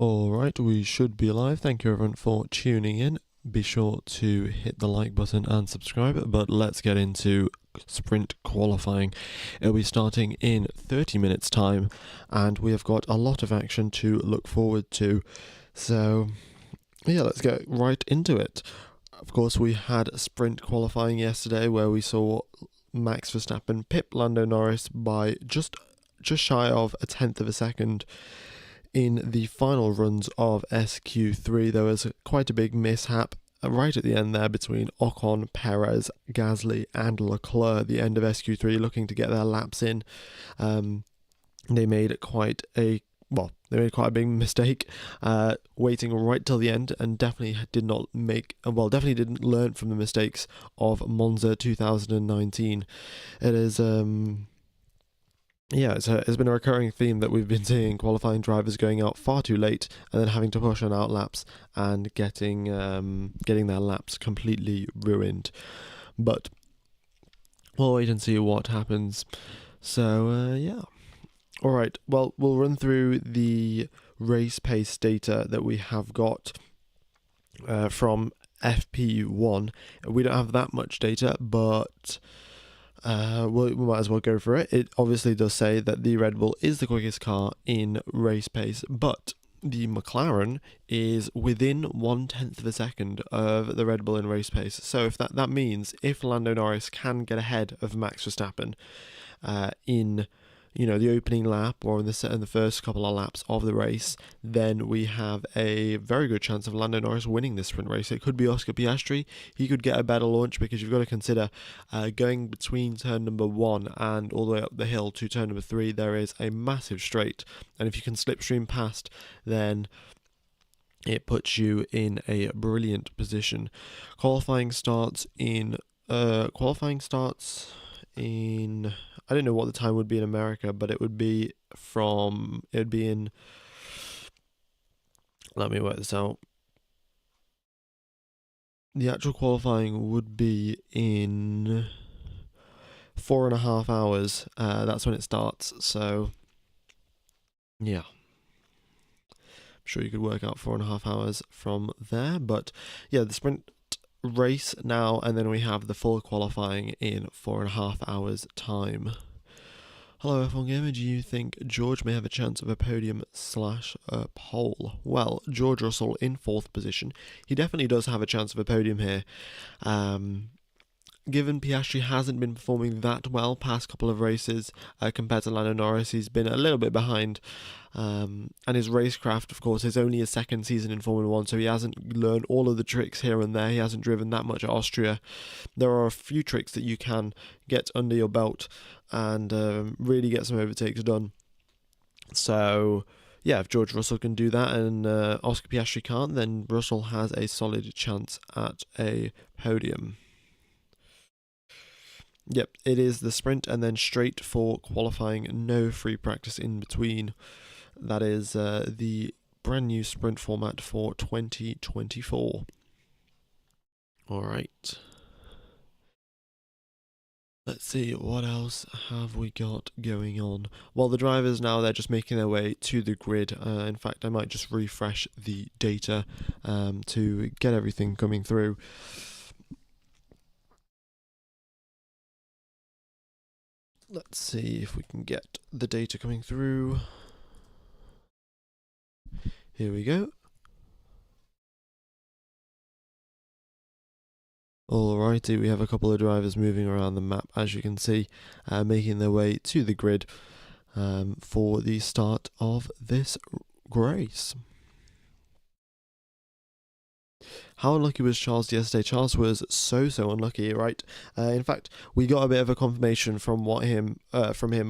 Alright, we should be live. Thank you everyone for tuning in. Be sure to hit the like button and subscribe, but let's get into sprint qualifying. It'll be starting in 30 minutes time, and we have got a lot of action to look forward to. So, yeah, let's get right into it. Of course, we had sprint qualifying yesterday where we saw Max Verstappen pip Lando Norris by just shy of a tenth of a second. In the final runs of SQ3, there was quite a big mishap right at the end there between Ocon, Perez, Gasly, and Leclerc. The end of SQ3, looking to get their laps in. They made quite a big mistake, waiting right till the end, and definitely didn't learn from the mistakes of Monza 2019. It is it's been a recurring theme that we've been seeing qualifying drivers going out far too late and then having to push on out laps and getting their laps completely ruined. But we'll wait and see what happens. So, Alright, well, we'll run through the race pace data that we have got from FP1. We don't have that much data, but we might as well go for it. It obviously does say that the Red Bull is the quickest car in race pace, but the McLaren is within 1/10 of a second of the Red Bull in race pace. So if that means if Lando Norris can get ahead of Max Verstappen in the opening lap or in the first couple of laps of the race, then we have a very good chance of Lando Norris winning this sprint race. It could be Oscar Piastri. He could get a better launch because you've got to consider going between turn number 1 and all the way up the hill to turn number 3, there is a massive straight, and if you can slipstream past, then it puts you in a brilliant position. Qualifying starts in I don't know what the time would be in America, but it would be in, let me work this out. The actual qualifying would be in 4.5 hours. That's when it starts. So, yeah. I'm sure you could work out 4.5 hours from there. But, yeah, the sprint race now, and then we have the full qualifying in 4.5 hours time. Hello F1 Gamer, do you think George may have a chance of a podium / a pole? Well, George Russell in 4th position. He definitely does have a chance of a podium here. Given Piastri hasn't been performing that well past couple of races compared to Lando Norris, he's been a little bit behind. And his racecraft, of course, is only his second season in Formula 1, so he hasn't learned all of the tricks here and there. He hasn't driven that much at Austria. There are a few tricks that you can get under your belt and really get some overtakes done. So, yeah, if George Russell can do that and Oscar Piastri can't, then Russell has a solid chance at a podium. Yep, it is the sprint and then straight for qualifying, no free practice in between. That is the brand new sprint format for 2024. Alright. Let's see, what else have we got going on? Well, the drivers now, they're just making their way to the grid. In fact, I might just refresh the data to get everything coming through. Let's see if we can get the data coming through. Here we go. Alrighty, we have a couple of drivers moving around the map, as you can see, making their way to the grid for the start of this race. How unlucky was Charles yesterday? Charles was so unlucky, right? In fact, we got a bit of a confirmation from him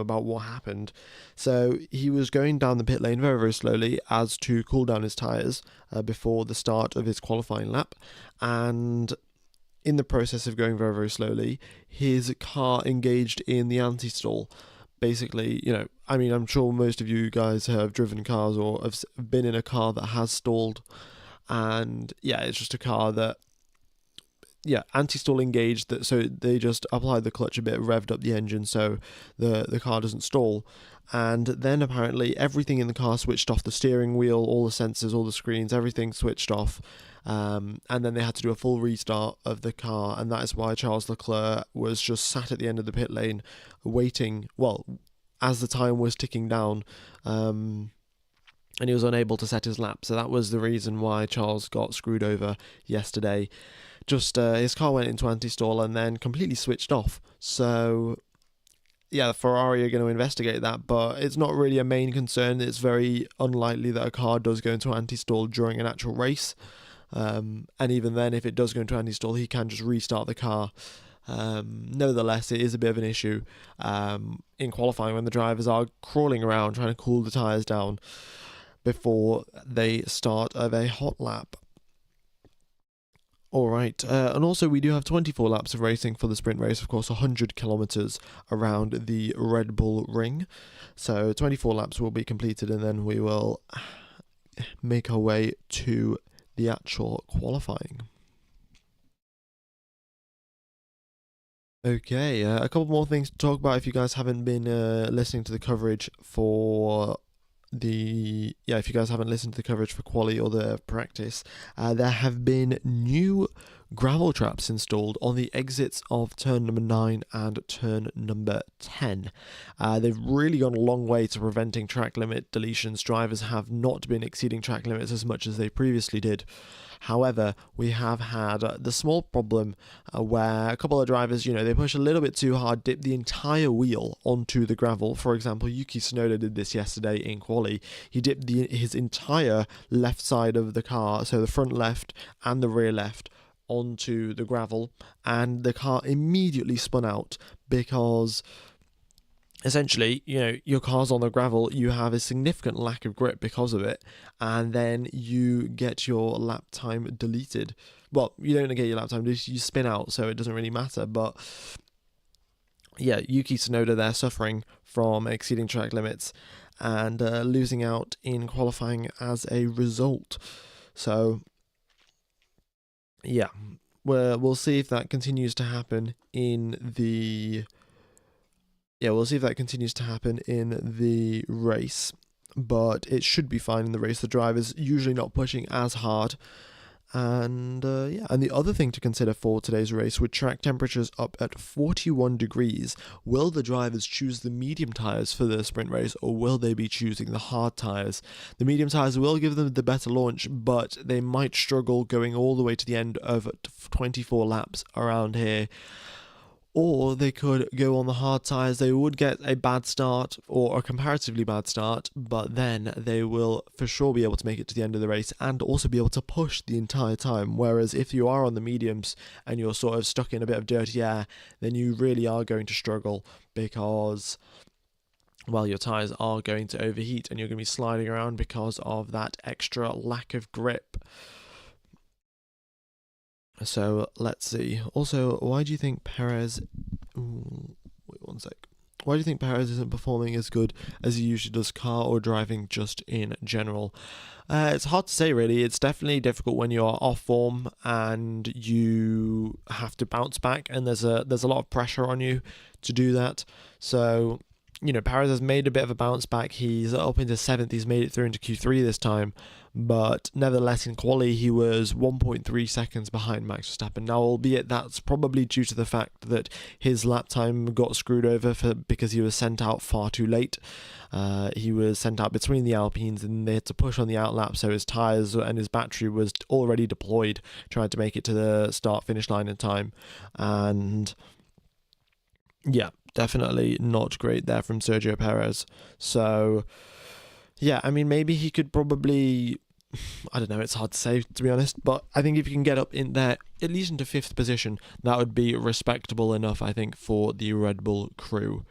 about what happened. So he was going down the pit lane very slowly as to cool down his tyres before the start of his qualifying lap, and in the process of going very slowly, his car engaged in the anti-stall. Basically, I'm sure most of you guys have driven cars or have been in a car that has stalled. And yeah, it's just a car that anti-stall engaged, that so they just applied the clutch a bit, revved up the engine so the car doesn't stall, and then apparently everything in the car switched off, the steering wheel, all the sensors, all the screens, everything switched off, and then they had to do a full restart of the car, and that is why Charles Leclerc was just sat at the end of the pit lane waiting, well, as the time was ticking down, and he was unable to set his lap. So that was the reason why Charles got screwed over yesterday. Just his car went into anti-stall and then completely switched off. So yeah, Ferrari are going to investigate that, but it's not really a main concern. It's very unlikely that a car does go into anti-stall during an actual race. And even then, if it does go into anti-stall, he can just restart the car. Nevertheless, it is a bit of an issue in qualifying when the drivers are crawling around trying to cool the tyres down before they start a very hot lap. Alright, and also we do have 24 laps of racing for the sprint race, of course 100 kilometres around the Red Bull Ring. So 24 laps will be completed and then we will make our way to the actual qualifying. Okay, a couple more things to talk about if you guys haven't been listening to the coverage for if you guys haven't listened to the coverage for quali or the practice, there have been new gravel traps installed on the exits of turn number 9 and turn number 10. They've really gone a long way to preventing track limit deletions. Drivers have not been exceeding track limits as much as they previously did. However, we have had the small problem where a couple of drivers, they push a little bit too hard, dip the entire wheel onto the gravel. For example, Yuki Tsunoda did this yesterday in quali. He dipped his entire left side of the car, so the front left and the rear left, onto the gravel, and the car immediately spun out because essentially, your car's on the gravel, you have a significant lack of grip because of it, and then you get your lap time deleted. Well, you don't get your lap time deleted, you spin out, so it doesn't really matter, but yeah, Yuki Tsunoda there suffering from exceeding track limits and losing out in qualifying as a result. So yeah, we'll see if that continues to happen in the race, but it should be fine in the race. The driver's usually not pushing as hard. And and the other thing to consider for today's race, with track temperatures up at 41 degrees, will the drivers choose the medium tyres for the sprint race, or will they be choosing the hard tyres? The medium tyres will give them the better launch, but they might struggle going all the way to the end of 24 laps around here. Or they could go on the hard tyres. They would get a bad start, or a comparatively bad start, but then they will for sure be able to make it to the end of the race and also be able to push the entire time. Whereas if you are on the mediums and you're sort of stuck in a bit of dirty air, then you really are going to struggle because, well, your tyres are going to overheat and you're going to be sliding around because of that extra lack of grip. So let's see. Also, why do you think Perez... wait one sec. Why do you think Perez isn't performing as good as he usually does, car or driving just in general? It's hard to say, really. It's definitely difficult when you're off form and you have to bounce back, and there's a lot of pressure on you to do that. So, Perez has made a bit of a bounce back. He's up into 7th. He's made it through into Q3 this time. But nevertheless, in quali, he was 1.3 seconds behind Max Verstappen. Now, albeit that's probably due to the fact that his lap time got screwed over because he was sent out far too late. He was sent out between the Alpines and they had to push on the outlap, so his tyres and his battery was already deployed, trying to make it to the start-finish line in time. And yeah, definitely not great there from Sergio Perez. So yeah, I mean, maybe he could probably, I don't know, it's hard to say, to be honest, but I think if you can get up in there, at least into 5th position, that would be respectable enough, I think, for the Red Bull crew.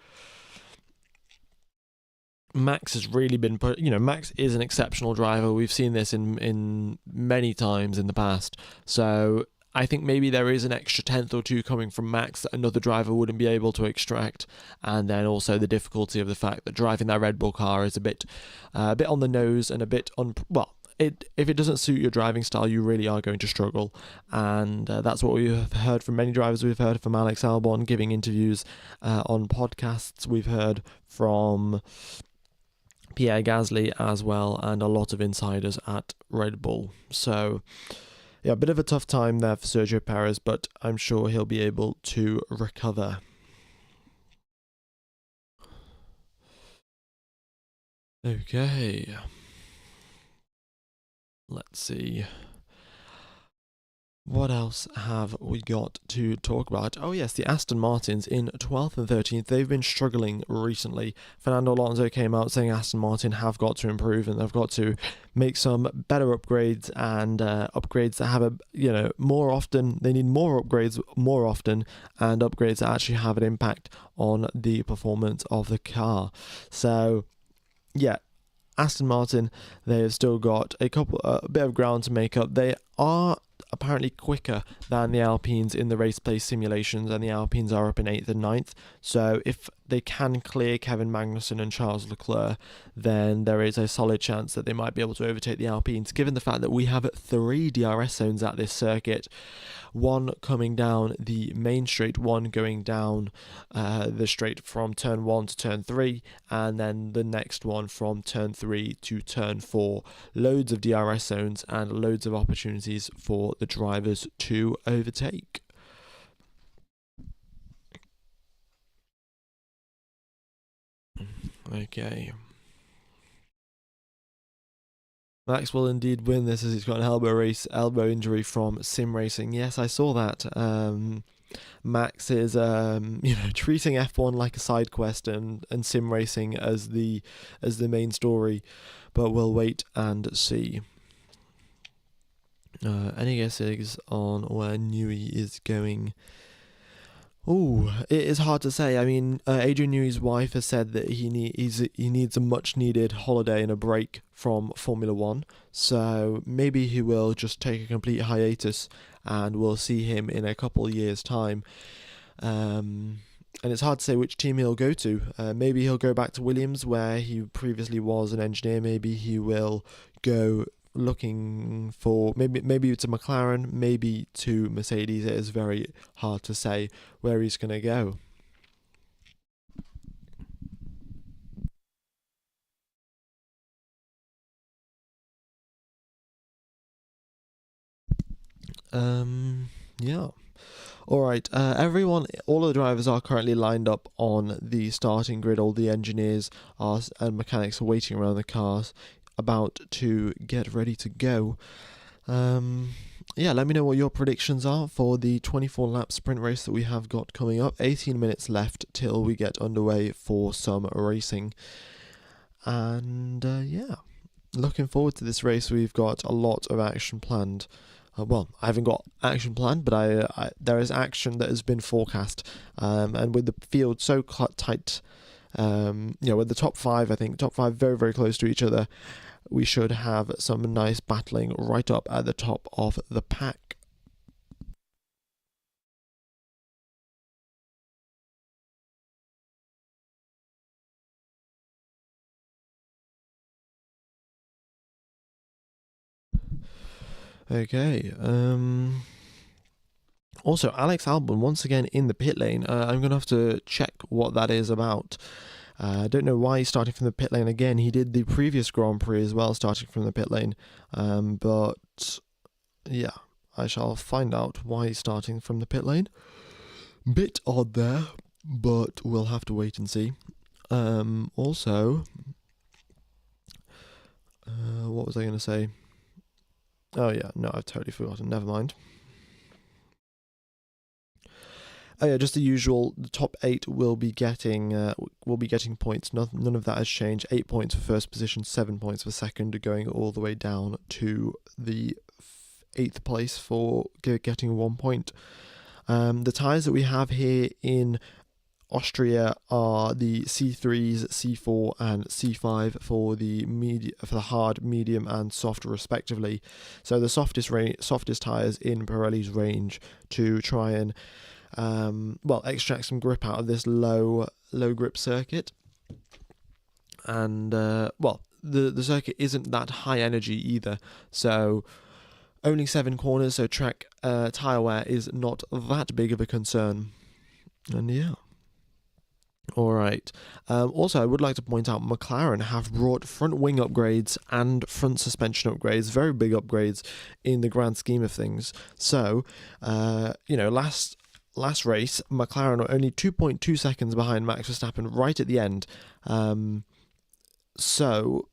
Max has really been Max is an exceptional driver. We've seen this in many times in the past. So I think maybe there is an extra 10th or 2 coming from Max that another driver wouldn't be able to extract, and then also the difficulty of the fact that driving that Red Bull car is a bit on the nose and a bit if it doesn't suit your driving style, you really are going to struggle, and that's what we've heard from many drivers. We've heard from Alex Albon giving interviews on podcasts. We've heard from Pierre Gasly as well, and a lot of insiders at Red Bull. So yeah, a bit of a tough time there for Sergio Perez, but I'm sure he'll be able to recover. Okay. Let's see. What else have we got to talk about? Oh yes, the Aston Martins in 12th and 13th. They've been struggling recently. Fernando Alonso came out saying Aston Martin have got to improve and they've got to make some better upgrades, and upgrades that have more often. They need more upgrades more often, and upgrades that actually have an impact on the performance of the car. So yeah, Aston Martin, they have still got a bit of ground to make up. They are apparently quicker than the Alpines in the race place simulations, and the Alpines are up in 8th and 9th. So if they can clear Kevin Magnussen and Charles Leclerc, then there is a solid chance that they might be able to overtake the Alpines, given the fact that we have 3 DRS zones at this circuit. One coming down the main straight, one going down the straight from turn 1 to turn 3, and then the next one from turn 3 to turn 4. Loads of DRS zones and loads of opportunities for the drivers to overtake. Okay. Max will indeed win this, as he's got an elbow injury from sim racing. Yes, I saw that. Max is treating F1 like a side quest, and sim racing as the main story, but we'll wait and see. Any guesses on where Newey is going? Oh, it is hard to say. I mean, Adrian Newey's wife has said that he needs a much-needed holiday and a break from Formula One. So maybe he will just take a complete hiatus, and we'll see him in a couple of years' time. And it's hard to say which team he'll go to. Maybe he'll go back to Williams, where he previously was an engineer. Maybe he will go looking for maybe to McLaren, maybe to Mercedes. It is very hard to say where he's going to go. Yeah. All right. All of the drivers are currently lined up on the starting grid. All the engineers and mechanics are waiting around the cars, about to get ready to go. Yeah, let me know what your predictions are for the 24-lap sprint race that we have got coming up. 18 minutes left till we get underway for some racing. And yeah, looking forward to this race. We've got a lot of action planned. Well, I haven't got action planned, but there is action that has been forecast. And with the field so tight, with the top 5, I think, top 5 very, very close to each other, we should have some nice battling right up at the top of the pack. Okay. Also, Alex Albon once again in the pit lane. I'm going to have to check what that is about. I don't know why he's starting from the pit lane again. He did the previous Grand Prix as well, starting from the pit lane. But yeah, I shall find out why he's starting from the pit lane. Bit odd there, but we'll have to wait and see. Also, what was I going to say? Oh yeah, no, I've totally forgotten. Never mind. Oh yeah, just the usual. The top 8 will be getting points. None of that has changed. 8 points for first position, 7 points for second, going all the way down to the 8th place for getting 1 point. The tyres that we have here in Austria are the C3s, C4, and C5 for the hard, medium, and soft, respectively. So the softest tyres in Pirelli's range to try and extract some grip out of this low grip circuit. And the circuit isn't that high energy either. So only 7 corners, so track tyre wear is not that big of a concern. And yeah. Alright, also I would like to point out McLaren have brought front wing upgrades and front suspension upgrades, very big upgrades in the grand scheme of things. So, last race, McLaren were only 2.2 seconds behind Max Verstappen right at the end. So,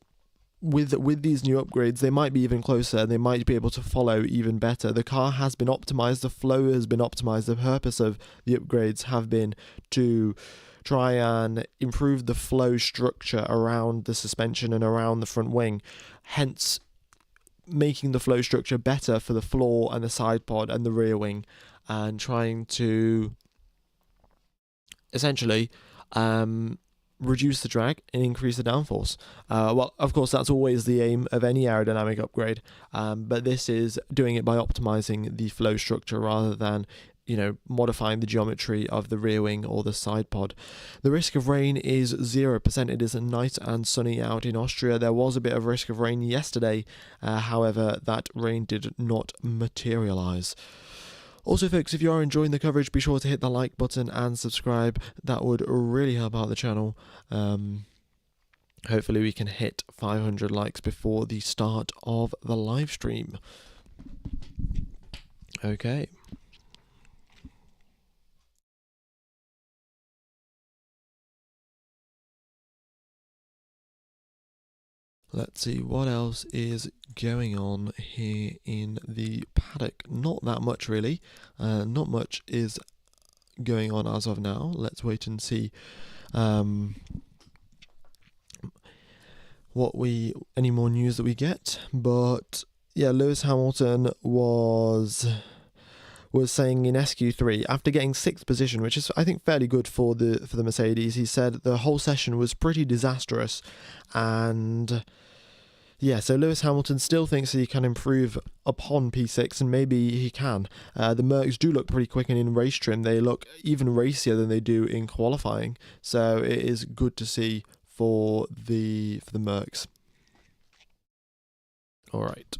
with these new upgrades, they might be even closer. They might be able to follow even better. The car has been optimized. The flow has been optimized. The purpose of the upgrades have been to try and improve the flow structure around the suspension and around the front wing, hence making the flow structure better for the floor and the side pod and the rear wing, and trying to essentially reduce the drag and increase the downforce. Well, of course, that's always the aim of any aerodynamic upgrade, but this is doing it by optimizing the flow structure rather than modifying the geometry of the rear wing or the side pod. The risk of rain is 0%. It is nice and sunny out in Austria. There was a bit of risk of rain yesterday, however, that rain did not materialize. Also, folks, if you are enjoying the coverage, be sure to hit the like button and subscribe. That would really help out the channel. Hopefully we can hit 500 likes before the start of the live stream. Okay. Let's see what else is going on here in the paddock. Not that much, really. Not much is going on as of now. Let's wait and see any more news that we get. But yeah, Lewis Hamilton was saying in SQ3 after getting 6th position, which is I think fairly good for the Mercedes. He said the whole session was pretty disastrous, and yeah, so Lewis Hamilton still thinks that he can improve upon P6, and maybe he can. The Mercs do look pretty quick, and in race trim they look even racier than they do in qualifying. So it is good to see for the Mercs. All right.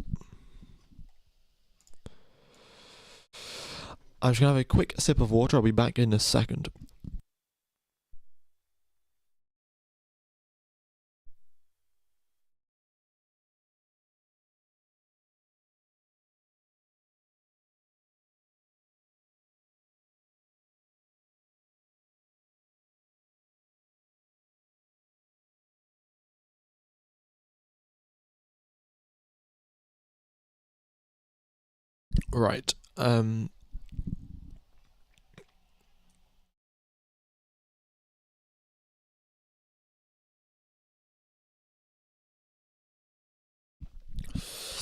I'm just going to have a quick sip of water. I'll be back in a second. Right.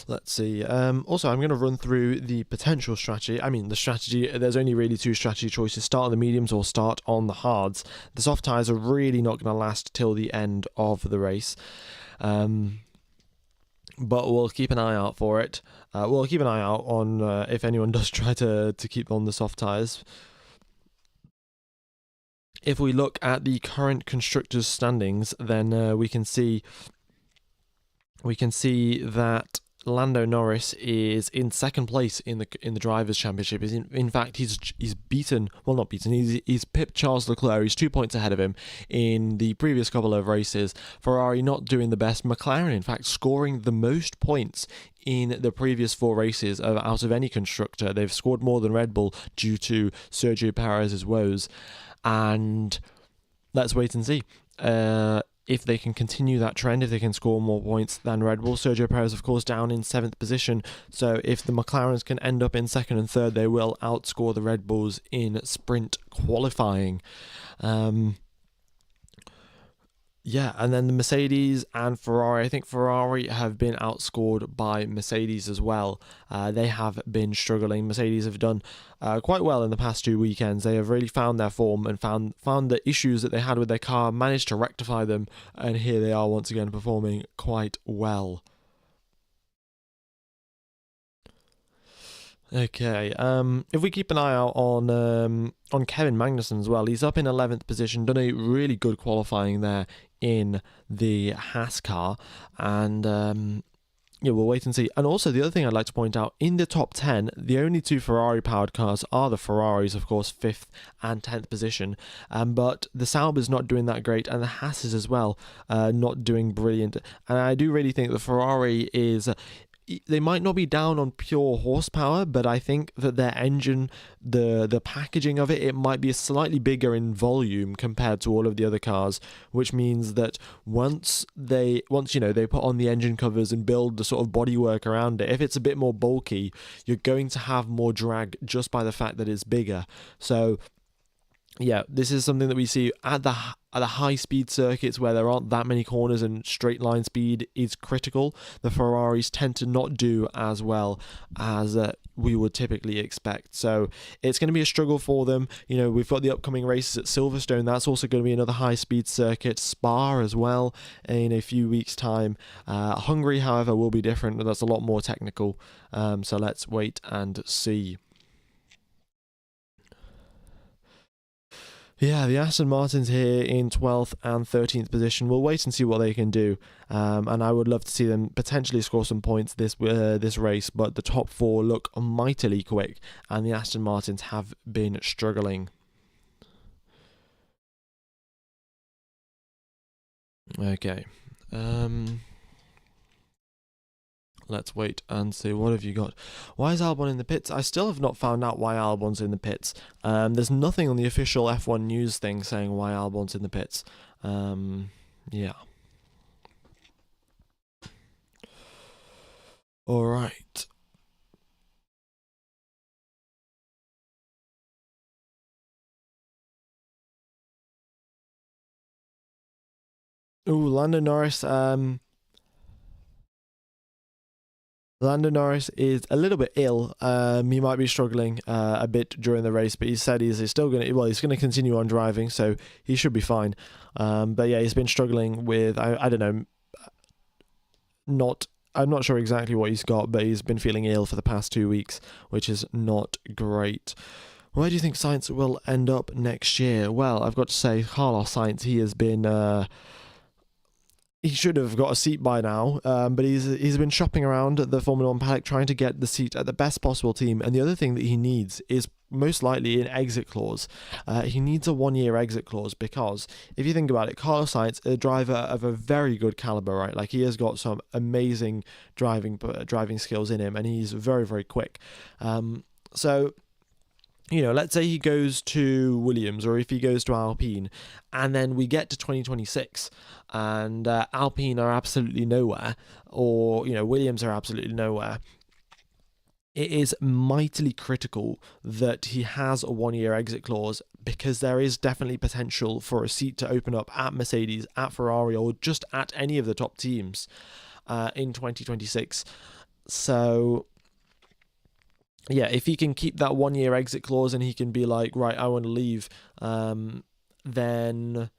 Let's see. Also, I'm going to run through the potential strategy. I mean, the strategy, there's only really 2 strategy choices. Start on the mediums or start on the hards. The soft tyres are really not going to last till the end of the race. But we'll keep an eye out for it. We'll keep an eye out on if anyone does try to keep on the soft tyres. If we look at the current constructors' standings, then we can see that Lando Norris is in 2nd place in the drivers' championship. In fact, he's beaten. Well, not beaten. He's pipped Charles Leclerc. He's 2 points ahead of him in the previous couple of races. Ferrari not doing the best. McLaren, in fact, scoring the most points in the previous 4 races out of any constructor. They've scored more than Red Bull due to Sergio Perez's woes. And let's wait and see. If they can continue that trend, if they can score more points than Red Bull. Sergio Perez, of course, down in 7th position. So if the McLarens can end up in 2nd and 3rd, they will outscore the Red Bulls in sprint qualifying. Yeah, and then the Mercedes and Ferrari. I think Ferrari have been outscored by Mercedes as well. They have been struggling. Mercedes have done quite well in the past 2 weekends. They have really found their form and found the issues that they had with their car, managed to rectify them, and here they are once again performing quite well. Okay. If we keep an eye out on Kevin Magnussen as well, he's up in 11th position, done a really good qualifying there in the Haas car, and yeah, we'll wait and see. And also, the other thing I'd like to point out, in the top 10, the only two Ferrari-powered cars are the Ferraris, of course, 5th and 10th position. But the Sauber's not doing that great, and the Haas's as well, not doing brilliant. And I do really think the Ferrari is... They might not be down on pure horsepower, but I think that their engine, the packaging of it might be slightly bigger in volume compared to all of the other cars, which means that once they put on the engine covers and build the sort of bodywork around it, if it's a bit more bulky, you're going to have more drag just by the fact that it's bigger. So yeah, this is something that we see at the high speed circuits where there aren't that many corners and straight line speed is critical. The Ferraris tend to not do as well as we would typically expect. So it's going to be a struggle for them. You know, we've got the upcoming races at Silverstone. That's also going to be another high speed circuit. Spa as well in a few weeks' time. Hungary, however, will be different. That's a lot more technical. So let's wait and see. Yeah, the Aston Martins here in 12th and 13th position. We'll wait and see what they can do. And I would love to see them potentially score some points this race, but the top four look mightily quick, and the Aston Martins have been struggling. Okay. Let's wait and see. What have you got? Why is Albon in the pits? I still have not found out why Albon's in the pits. There's nothing on the official F1 news thing saying why Albon's in the pits. Yeah. All right. Ooh, Lando Norris. Lando Norris is a little bit ill. He might be struggling a bit during the race, but he said he's still going to. Well, he's going to continue on driving, so he should be fine. But yeah, he's been struggling with. I don't know. I'm not sure exactly what he's got, but he's been feeling ill for the past 2 weeks, which is not great. Where do you think Sainz will end up next year? Well, I've got to say, Carlos Sainz, he has been. He should have got a seat by now, but he's been shopping around the Formula 1 paddock trying to get the seat at the best possible team. And the other thing that he needs is most likely an exit clause. He needs a 1-year exit clause because if you think about it, Carlos Sainz, a driver of a very good caliber, right? Like he has got some amazing driving skills in him, and he's very, very quick. So, you know, let's say he goes to Williams or if he goes to Alpine, and then we get to 2026 and Alpine are absolutely nowhere, or, you know, Williams are absolutely nowhere. It is mightily critical that he has a 1-year exit clause because there is definitely potential for a seat to open up at Mercedes, at Ferrari, or just at any of the top teams in 2026. So yeah, if he can keep that 1-year exit clause and he can be like, right, I want to leave, then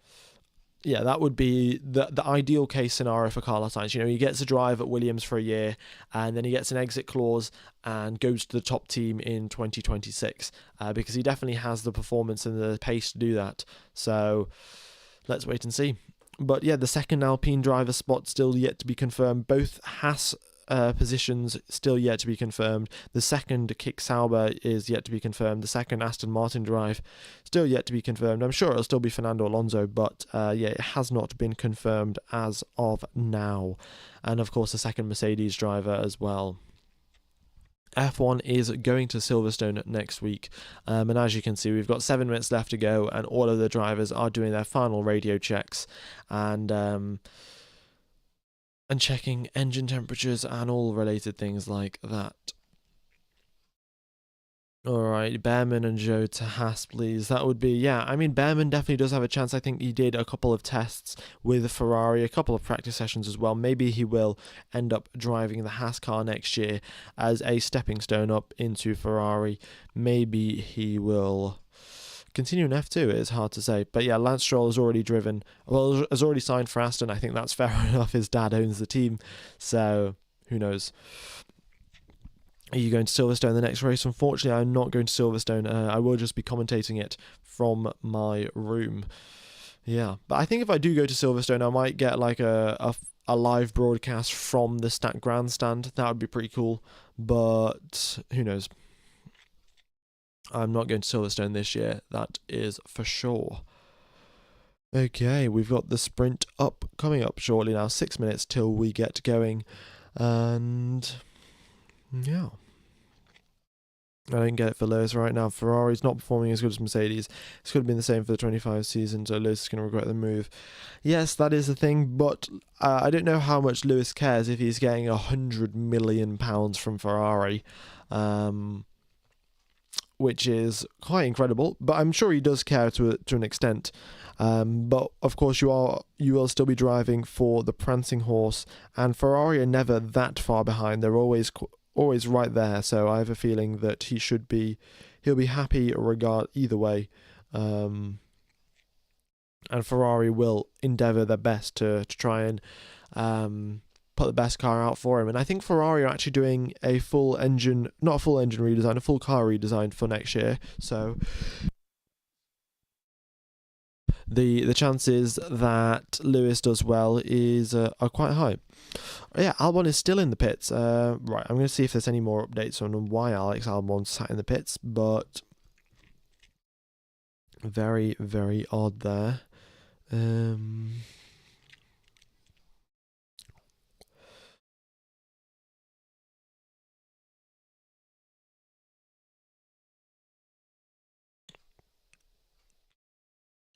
yeah, that would be the ideal case scenario for Carlos Sainz. You know, he gets a drive at Williams for a year, and then he gets an exit clause and goes to the top team in 2026, because he definitely has the performance and the pace to do that. So let's wait and see. But yeah, the second Alpine driver spot still yet to be confirmed. Both Haas positions still yet to be confirmed. The second Kick Sauber is yet to be confirmed. The second Aston Martin drive still yet to be confirmed. I'm sure it'll still be Fernando Alonso, but yeah, it has not been confirmed as of now. And of course, the second Mercedes driver as well. F1 is going to Silverstone next week, and as you can see, we've got 7 minutes left to go, and all of the drivers are doing their final radio checks and checking engine temperatures and all related things like that. Alright, Behrman and Joe to Haas, please. That would be, yeah, I mean, Behrman definitely does have a chance. I think he did a couple of tests with Ferrari, a couple of practice sessions as well. Maybe he will end up driving the Haas car next year as a stepping stone up into Ferrari. Maybe he will continue in F2, it's hard to say. But yeah, Lance Stroll has already has already signed for Aston. I think that's fair enough. His dad owns the team, so who knows. Are you going to Silverstone the next race? Unfortunately, I'm not going to Silverstone. I will just be commentating it from my room. Yeah, but I think if I do go to Silverstone, I might get like a live broadcast from the Stat Grandstand. That would be pretty cool. But who knows? I'm not going to Silverstone this year. That is for sure. Okay, we've got the sprint coming up shortly now. 6 minutes till we get going. And yeah. I don't get it for Lewis right now. Ferrari's not performing as good as Mercedes. It's going to be the same for the 25 season, so Lewis is going to regret the move. Yes, that is the thing, but I don't know how much Lewis cares if he's getting £100 million from Ferrari, which is quite incredible. But I'm sure he does care to an extent. But of course, you will still be driving for the prancing horse, and Ferrari are never that far behind. They're always right there, so I have a feeling that he'll be happy either way, and Ferrari will endeavour their best to try and put the best car out for him. And I think Ferrari are actually doing not a full engine redesign, a full car redesign for next year, so the chances that Lewis does well are quite high. Yeah, Albon is still in the pits. Right, I'm going to see if there's any more updates on why Alex Albon sat in the pits, but very, very odd there.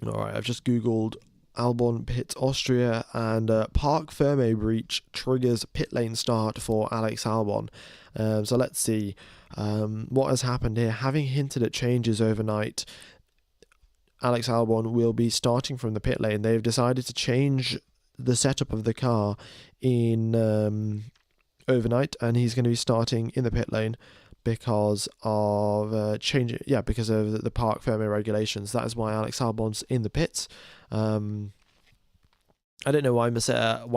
Alright, I've just googled Albon pits Austria, and Park Ferme breach triggers pit lane start for Alex Albon. So let's see what has happened here. Having hinted at changes overnight, Alex Albon will be starting from the pit lane. They've decided to change the setup of the car in overnight, and he's going to be starting in the pit lane because of because of the Park Ferme regulations. That is why Alex Albon's in the pits. I don't know why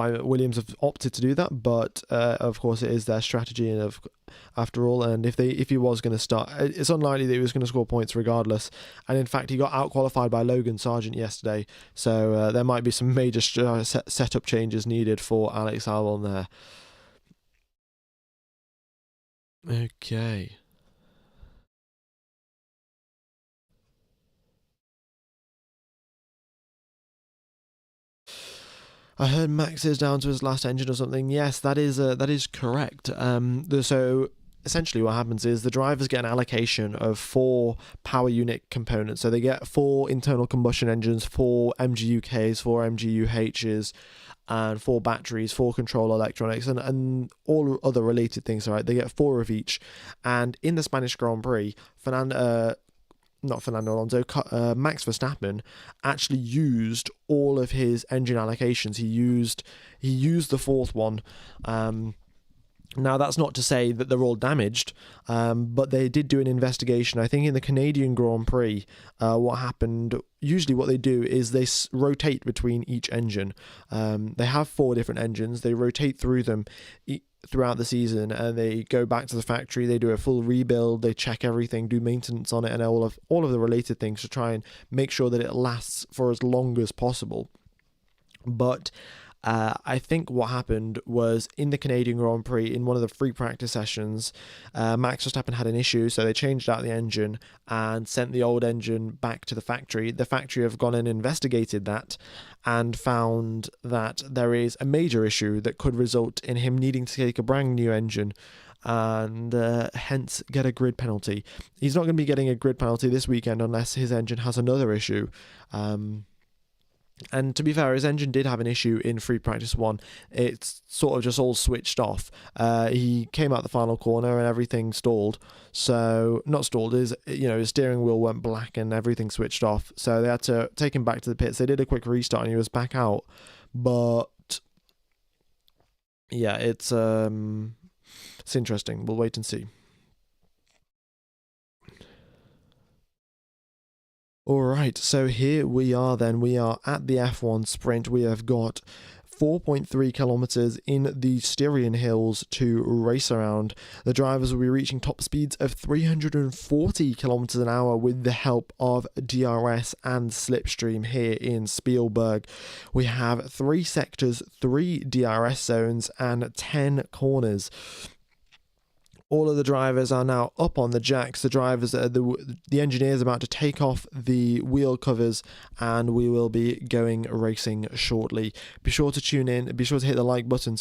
Williams have opted to do that, but of course it is their strategy, and after all, and if he was going to start, it's unlikely that he was going to score points regardless. And in fact, he got out qualified by Logan Sargent yesterday, so there might be some major setup changes needed for Alex Albon there. Okay. I heard Max is down to his last engine or something. Yes, that is correct. So essentially what happens is the drivers get an allocation of 4 power unit components. So they get 4 internal combustion engines, 4 MGUKs, 4 MGUHs, and 4 batteries, 4 control electronics, and all other related things. Right, they get 4 of each. And in the Spanish Grand Prix, Max Verstappen actually used all of his engine allocations. He used the 4th one. Now, that's not to say that they're all damaged, but they did do an investigation. I think in the Canadian Grand Prix, what happened, usually what they do is they rotate between each engine. They have 4 different engines. They rotate through them throughout the season, and they go back to the factory. They do a full rebuild. They check everything, do maintenance on it, and all of the related things to try and make sure that it lasts for as long as possible. But I think what happened was in the Canadian Grand Prix, in one of the free practice sessions, Max Verstappen had an issue, so they changed out the engine and sent the old engine back to the factory. The factory have gone and investigated that and found that there is a major issue that could result in him needing to take a brand new engine and hence get a grid penalty. He's not going to be getting a grid penalty this weekend unless his engine has another issue. And to be fair, his engine did have an issue in free practice 1. It's sort of just all switched off. He came out the final corner and everything stalled. So, not stalled, his steering wheel went black and everything switched off. So they had to take him back to the pits. They did a quick restart and he was back out. But yeah, it's interesting. We'll wait and see. Alright, so here we are then. We are at the F1 sprint. We have got 4.3 kilometers in the Styrian Hills to race around. The drivers will be reaching top speeds of 340 kilometers an hour with the help of DRS and slipstream here in Spielberg. We have 3 sectors, 3 DRS zones, and 10 corners. All of the drivers are now up on the jacks. The engineers are about to take off the wheel covers, and we will be going racing shortly. Be sure to tune in. Be sure to hit the like button,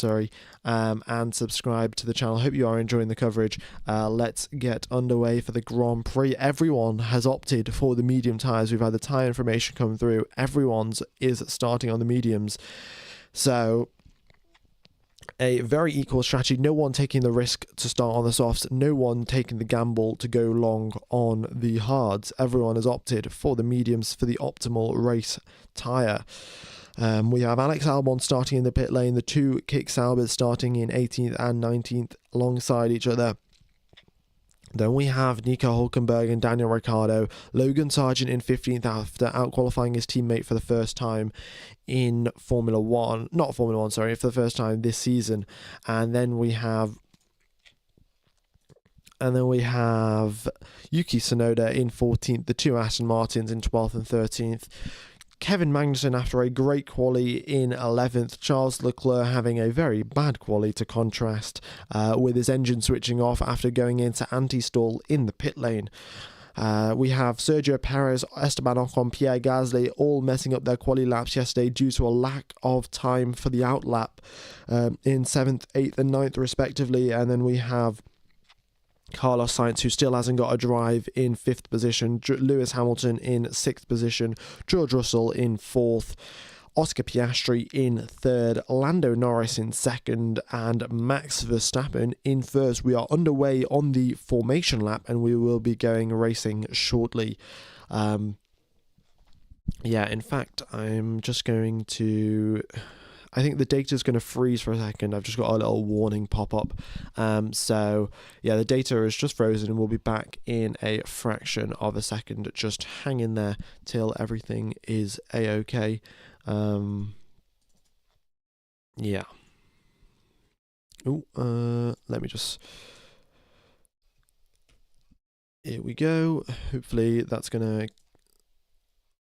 and subscribe to the channel. Hope you are enjoying the coverage. Let's get underway for the Grand Prix. Everyone has opted for the medium tyres. We've had the tyre information come through. Everyone's is starting on the mediums. So a very equal strategy. No one taking the risk to start on the softs. No one taking the gamble to go long on the hards. Everyone has opted for the mediums for the optimal race tyre. We have Alex Albon starting in the pit lane. The 2 Kick Saubers starting in 18th and 19th alongside each other. Then we have Nico Hulkenberg and Daniel Ricciardo, Logan Sargent in 15th after outqualifying his teammate for the first time in for the first time this season. And then we have Yuki Tsunoda in 14th, the 2 Aston Martins in 12th and 13th. Kevin Magnussen after a great quali in 11th. Charles Leclerc having a very bad quali to contrast, with his engine switching off after going into anti-stall in the pit lane. We have Sergio Perez, Esteban Ocon, Pierre Gasly all messing up their quali laps yesterday due to a lack of time for the outlap in 7th, 8th and 9th respectively. And then we have Carlos Sainz, who still hasn't got a drive, in 5th position, Lewis Hamilton in 6th position, George Russell in 4th, Oscar Piastri in 3rd, Lando Norris in 2nd, and Max Verstappen in 1st. We are underway on the formation lap, and we will be going racing shortly. In fact, I'm just going to... I think the data is going to freeze for a second. I've just got a little warning pop up. The data is just frozen, and we'll be back in a fraction of a second. Just hang in there till everything is a-okay. Let me just... Here we go. Hopefully that's going to...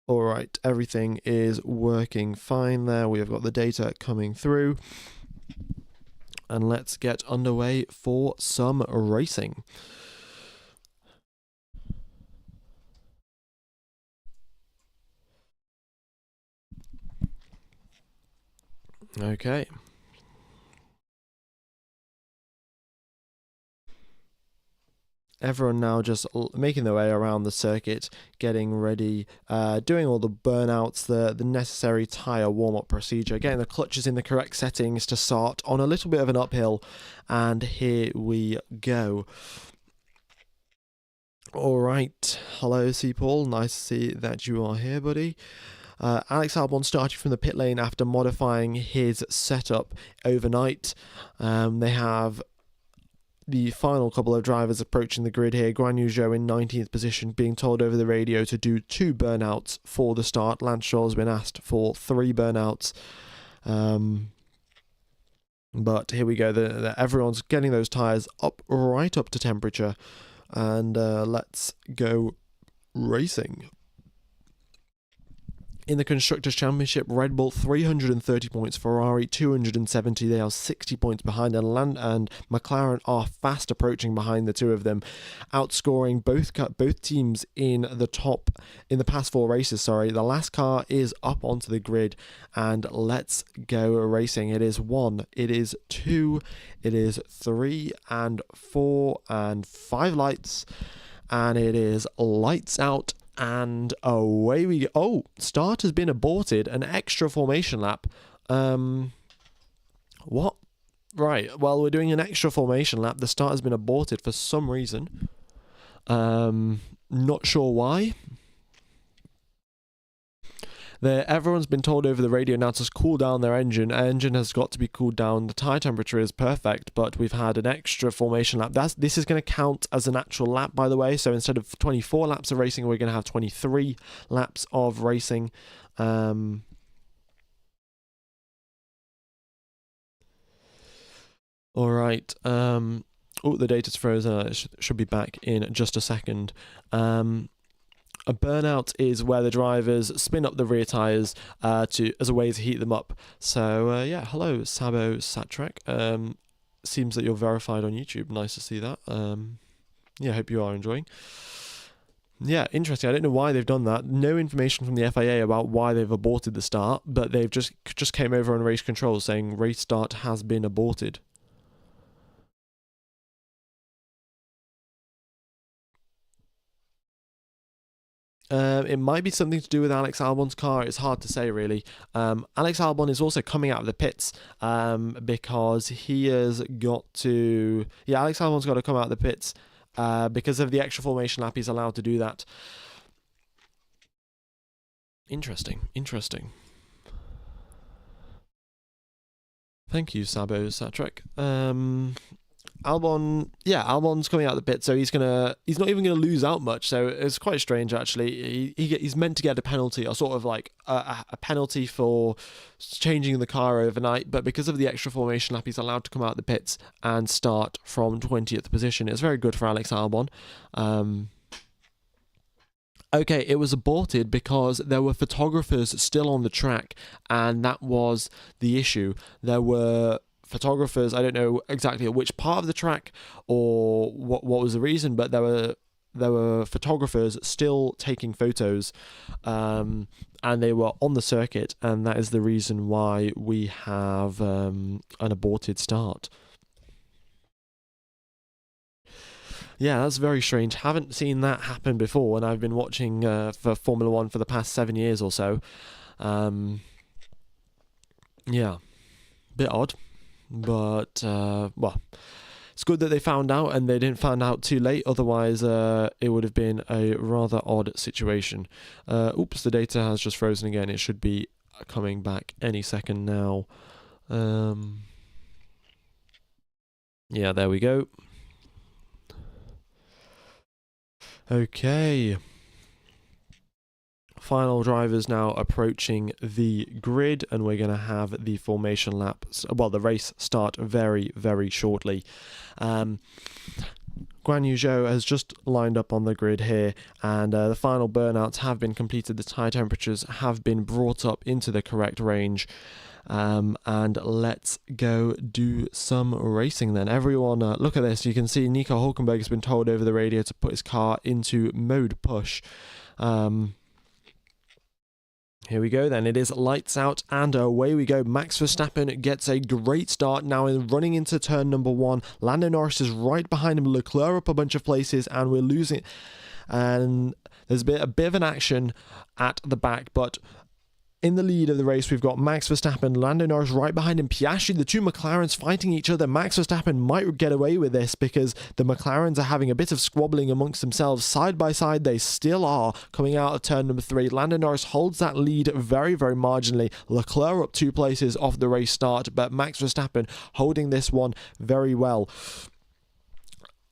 Alright, everything is working fine there. We have got the data coming through. And let's get underway for some racing. Okay. Everyone now just making their way around the circuit, getting ready, doing all the burnouts, the necessary tyre warm-up procedure, getting the clutches in the correct settings to start on a little bit of an uphill, and here we go. Alright, hello C. Paul, nice to see that you are here, buddy. Alex Albon started from the pit lane after modifying his setup overnight. They have the final couple of drivers approaching the grid here. Guan Yu Zhou in 19th position, being told over the radio to do 2 burnouts for the start. Lance Stroll has been asked for 3 burnouts. But here we go. Everyone's getting those tyres up right up to temperature. And let's go racing. In the Constructors' Championship, Red Bull 330 points, Ferrari 270. They are 60 points behind, and McLaren are fast approaching behind the two of them, outscoring both teams in the past 4 races. The last car is up onto the grid, and let's go racing. It is 1, it is 2, it is 3 and 4 and 5 lights, and it is lights out. And away we go. Oh, start has been aborted. An extra formation lap. What? Right. Well, we're doing an extra formation lap. The start has been aborted for some reason. Not sure why. Everyone's been told over the radio now to cool down their engine. Our engine has got to be cooled down. The tyre temperature is perfect, but we've had an extra formation lap. This is going to count as an actual lap, by the way. So instead of 24 laps of racing, we're going to have 23 laps of racing. All right. Oh, the data's frozen. It should be back in just a second. A burnout is where the drivers spin up the rear tyres as a way to heat them up. So, yeah, hello, Sabo Satrek. Seems that you're verified on YouTube. Nice to see that. Yeah, hope you are enjoying. Yeah, interesting. I don't know why they've done that. No information from the FIA about why they've aborted the start, but they've just came over on race control saying race start has been aborted. It might be something to do with Alex Albon's car. It's hard to say, really. Alex Albon is also coming out of the pits because he has got to... Yeah, Alex Albon's got to come out of the pits because of the extra formation lap. He's allowed to do that. Interesting. Thank you, Sabo Satrek. Albon's coming out of the pit, so he's not even gonna lose out much. So it's quite strange, actually. He's meant to get a penalty, or sort of like a penalty for changing the car overnight, but because of the extra formation lap, he's allowed to come out of the pits and start from 20th position. It's very good for Alex Albon. Okay, it was aborted because there were photographers still on the track, and that was the issue. There were photographers, I don't know exactly at which part of the track or what was the reason, but there were photographers still taking photos, and they were on the circuit, and that is the reason why we have an aborted start. Yeah, that's very strange. Haven't seen that happen before when I've been watching for Formula One for the past 7 years or so. Yeah, bit odd. But, well, it's good that they found out, and they didn't find out too late. Otherwise, it would have been a rather odd situation. Oops, the data has just frozen again. It should be coming back any second now. Yeah, there we go. Okay. Final drivers now approaching the grid, and we're going to have the formation laps, well, the race start very, very shortly. Guan Yu Zhou has just lined up on the grid here, and the final burnouts have been completed. The tyre temperatures have been brought up into the correct range. And let's go do some racing then. Everyone, look at this. You can see Nico Hulkenberg has been told over the radio to put his car into mode push. Here we go then. It is lights out and away we go. Max Verstappen gets a great start now in running into turn number 1. Lando Norris is right behind him. Leclerc up a bunch of places, and we're losing. And there's a bit of an action at the back, but in the lead of the race, we've got Max Verstappen, Lando Norris right behind him, Piastri, the two McLarens fighting each other. Max Verstappen might get away with this because the McLarens are having a bit of squabbling amongst themselves. Side by side, they still are coming out of turn number 3. Lando Norris holds that lead very, very marginally. Leclerc up 2 places off the race start, but Max Verstappen holding this one very well.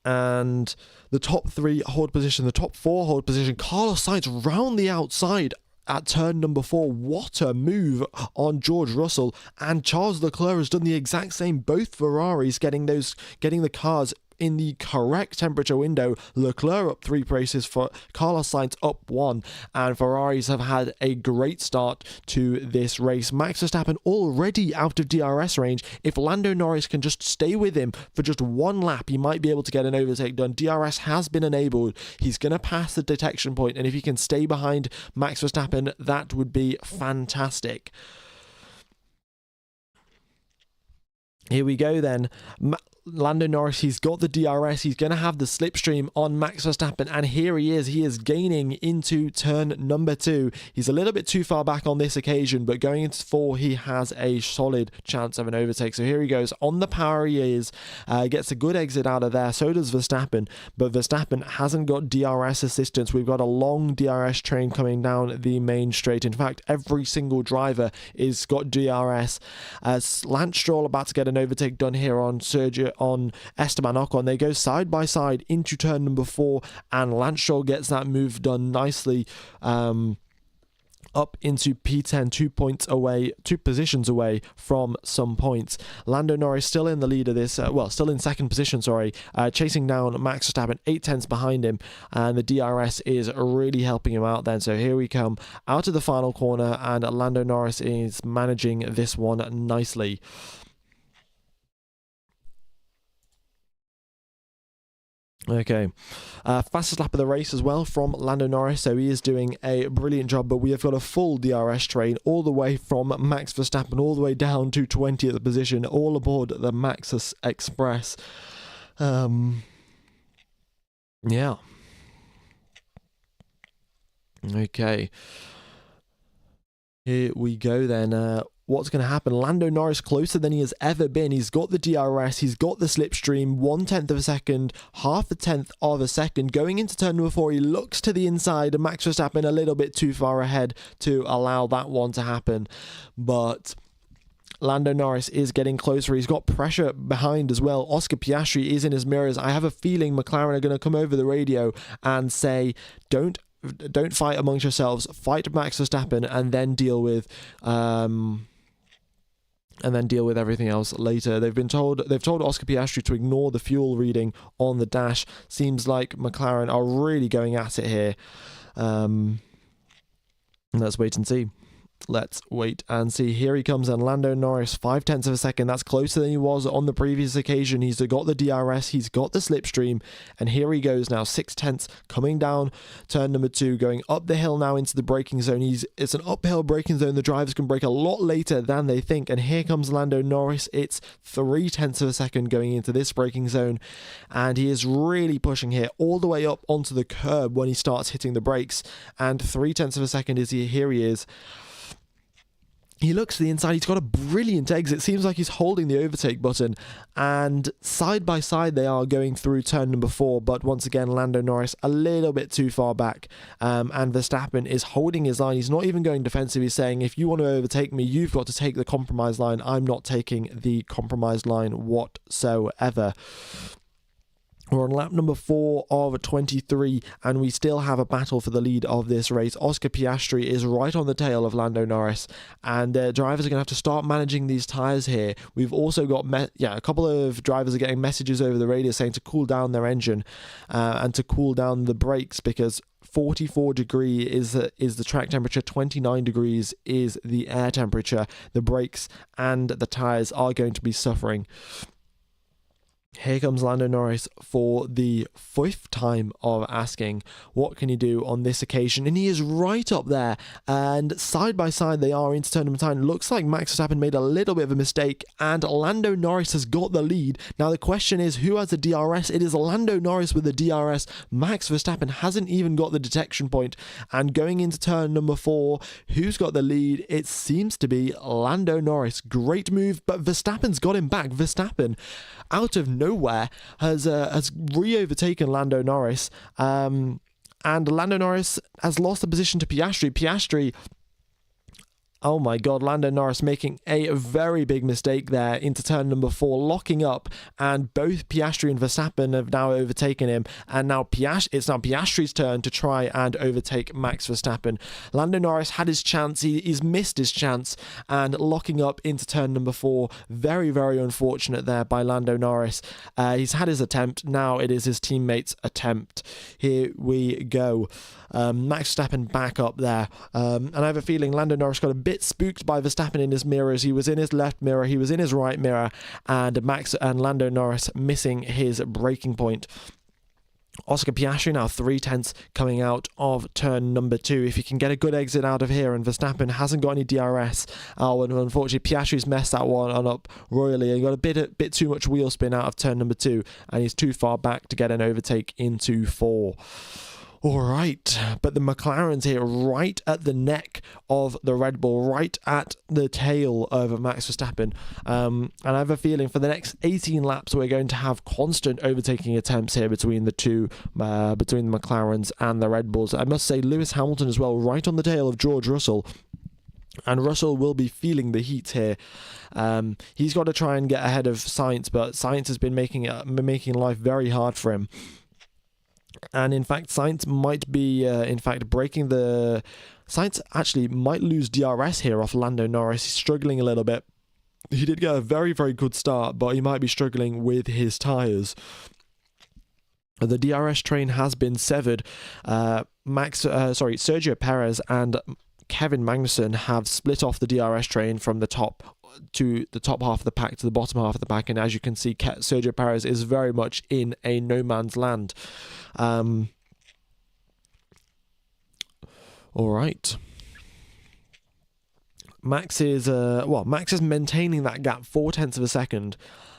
And the top 3 hold position, the top 4 hold position. Carlos Sainz round the outside at turn number 4. What a move on George Russell, and Charles Leclerc has done the exact same. Both Ferraris getting the cars in the correct temperature window. Leclerc up 3 places, for Carlos Sainz up 1, and Ferraris have had a great start to this race. Max Verstappen already out of DRS range. If Lando Norris can just stay with him for just 1 lap, he might be able to get an overtake done. DRS has been enabled. He's going to pass the detection point, and if he can stay behind Max Verstappen, that would be fantastic. Here we go then. Lando Norris, he's got the DRS, he's going to have the slipstream on Max Verstappen, and here he is gaining into turn number 2. He's a little bit too far back on this occasion, but going into 4, he has a solid chance of an overtake. So here he goes, on the power he is, gets a good exit out of there, so does Verstappen, but Verstappen hasn't got DRS assistance. We've got a long DRS train coming down the main straight. In fact, every single driver is got DRS. Lance Stroll about to get an overtake done here on Esteban Ocon. They go side by side into turn number 4, and Lance Stroll gets that move done nicely up into P10, 2 points away, 2 positions away from some points. Lando Norris still in the lead of this, still in second position, chasing down Max Verstappen, 8 tenths behind him, and the DRS is really helping him out then. So here we come out of the final corner, and Lando Norris is managing this one nicely. Okay, fastest lap of the race as well from Lando Norris, so he is doing a brilliant job, but we have got a full DRS train all the way from Max Verstappen all the way down to 20th position, all aboard the Maxus Express. Yeah. Okay. Here we go then. What's going to happen? Lando Norris closer than he has ever been. He's got the DRS, he's got the slipstream, 1/10 of a second, 1/2 tenth of a second. Going into turn number 4, he looks to the inside, and Max Verstappen a little bit too far ahead to allow that one to happen. But Lando Norris is getting closer. He's got pressure behind as well. Oscar Piastri is in his mirrors. I have a feeling McLaren are going to come over the radio and say, don't fight amongst yourselves, fight Max Verstappen, and then deal with everything else later. They've told Oscar Piastri to ignore the fuel reading on the dash. Seems like McLaren are really going at it here. Let's wait and see. Let's wait and see. Here he comes, and Lando Norris, 5/10 of a second. That's closer than he was on the previous occasion. He's got the DRS, he's got the slipstream, and here he goes now, 6/10 coming down turn number 2, going up the hill now into the braking zone. It's an uphill braking zone. The drivers can brake a lot later than they think, and here comes Lando Norris. It's 3/10 of a second going into this braking zone, and he is really pushing here all the way up onto the curb when he starts hitting the brakes, and 3/10 of a second is here he is. He looks to the inside, he's got a brilliant exit, seems like he's holding the overtake button, and side by side they are going through turn number 4, but once again Lando Norris a little bit too far back, and Verstappen is holding his line. He's not even going defensive. He's saying, if you want to overtake me, you've got to take the compromise line. I'm not taking the compromise line whatsoever. We're on lap number 4 of 23, and we still have a battle for the lead of this race. Oscar Piastri is right on the tail of Lando Norris, and drivers are going to have to start managing these tyres here. We've also got a couple of drivers are getting messages over the radio saying to cool down their engine and to cool down the brakes, because 44 degrees is the track temperature, 29 degrees is the air temperature. The brakes and the tyres are going to be suffering. Here comes Lando Norris for the 5th time of asking, what can he do on this occasion? And he is right up there, and side by side they are into turn number 9. Looks like Max Verstappen made a little bit of a mistake, and Lando Norris has got the lead. Now the question is, who has the DRS? It is Lando Norris with the DRS. Max Verstappen hasn't even got the detection point, and going into turn number 4, who's got the lead? It seems to be Lando Norris. Great move, but Verstappen's got him back. Verstappen, out of nowhere, has re-overtaken Lando Norris, and Lando Norris has lost the position to Piastri. Oh my god, Lando Norris making a very big mistake there into turn number 4, locking up, and both Piastri and Verstappen have now overtaken him, and now it's now Piastri's turn to try and overtake Max Verstappen. Lando Norris had his chance, he's missed his chance, and locking up into turn number 4, very, very unfortunate there by Lando Norris. He's had his attempt, now it is his teammate's attempt. Here we go. Max Verstappen back up there, and I have a feeling Lando Norris got a bit spooked by Verstappen in his mirrors. He was in his left mirror, he was in his right mirror, and Lando Norris missing his braking point. Oscar Piastri now 3/10 coming out of turn number 2. If he can get a good exit out of here, and Verstappen hasn't got any DRS, and unfortunately Piastri's messed that one up royally. He got a bit too much wheel spin out of turn number 2, and he's too far back to get an overtake into 4. Alright, but the McLaren's here right at the neck of the Red Bull, right at the tail of Max Verstappen, and I have a feeling for the next 18 laps we're going to have constant overtaking attempts here between the two, between the McLarens and the Red Bulls. I must say Lewis Hamilton as well, right on the tail of George Russell. And Russell will be feeling the heat here. He's got to try and get ahead of Sainz, but Sainz has been making life very hard for him. And in fact, Sainz might be breaking the Sainz actually might lose DRS here off Lando Norris. He's struggling a little bit. He did get a very, very good start, but he might be struggling with his tyres. The DRS train has been severed. Sergio Perez and Kevin Magnussen have split off the DRS train from the top to the top half of the pack to the bottom half of the pack, and as you can see, Sergio Perez is very much in a no man's land. All right. Max is maintaining that gap 0.4 of a second,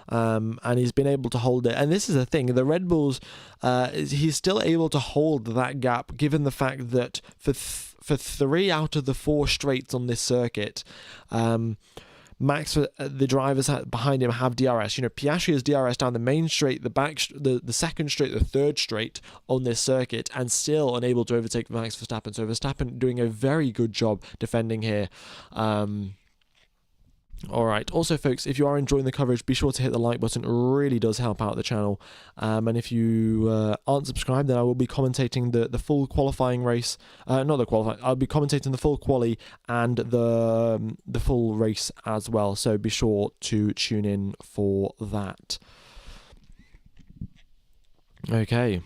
and he's been able to hold it. And this is the thing: the Red Bulls, he's still able to hold that gap, given the fact that for 3 out of the 4 straights on this circuit, Max, the drivers behind him have DRS. You know, Piastri has DRS down the main straight, the second straight, the third straight on this circuit, and still unable to overtake Max Verstappen. So Verstappen doing a very good job defending here. All right. Also, folks, if you are enjoying the coverage, be sure to hit the like button. It really does help out the channel. And if you aren't subscribed, then I will be commentating the full qualifying race. Not the qualifying. I'll be commentating the full quali and the full race as well. So be sure to tune in for that. Okay.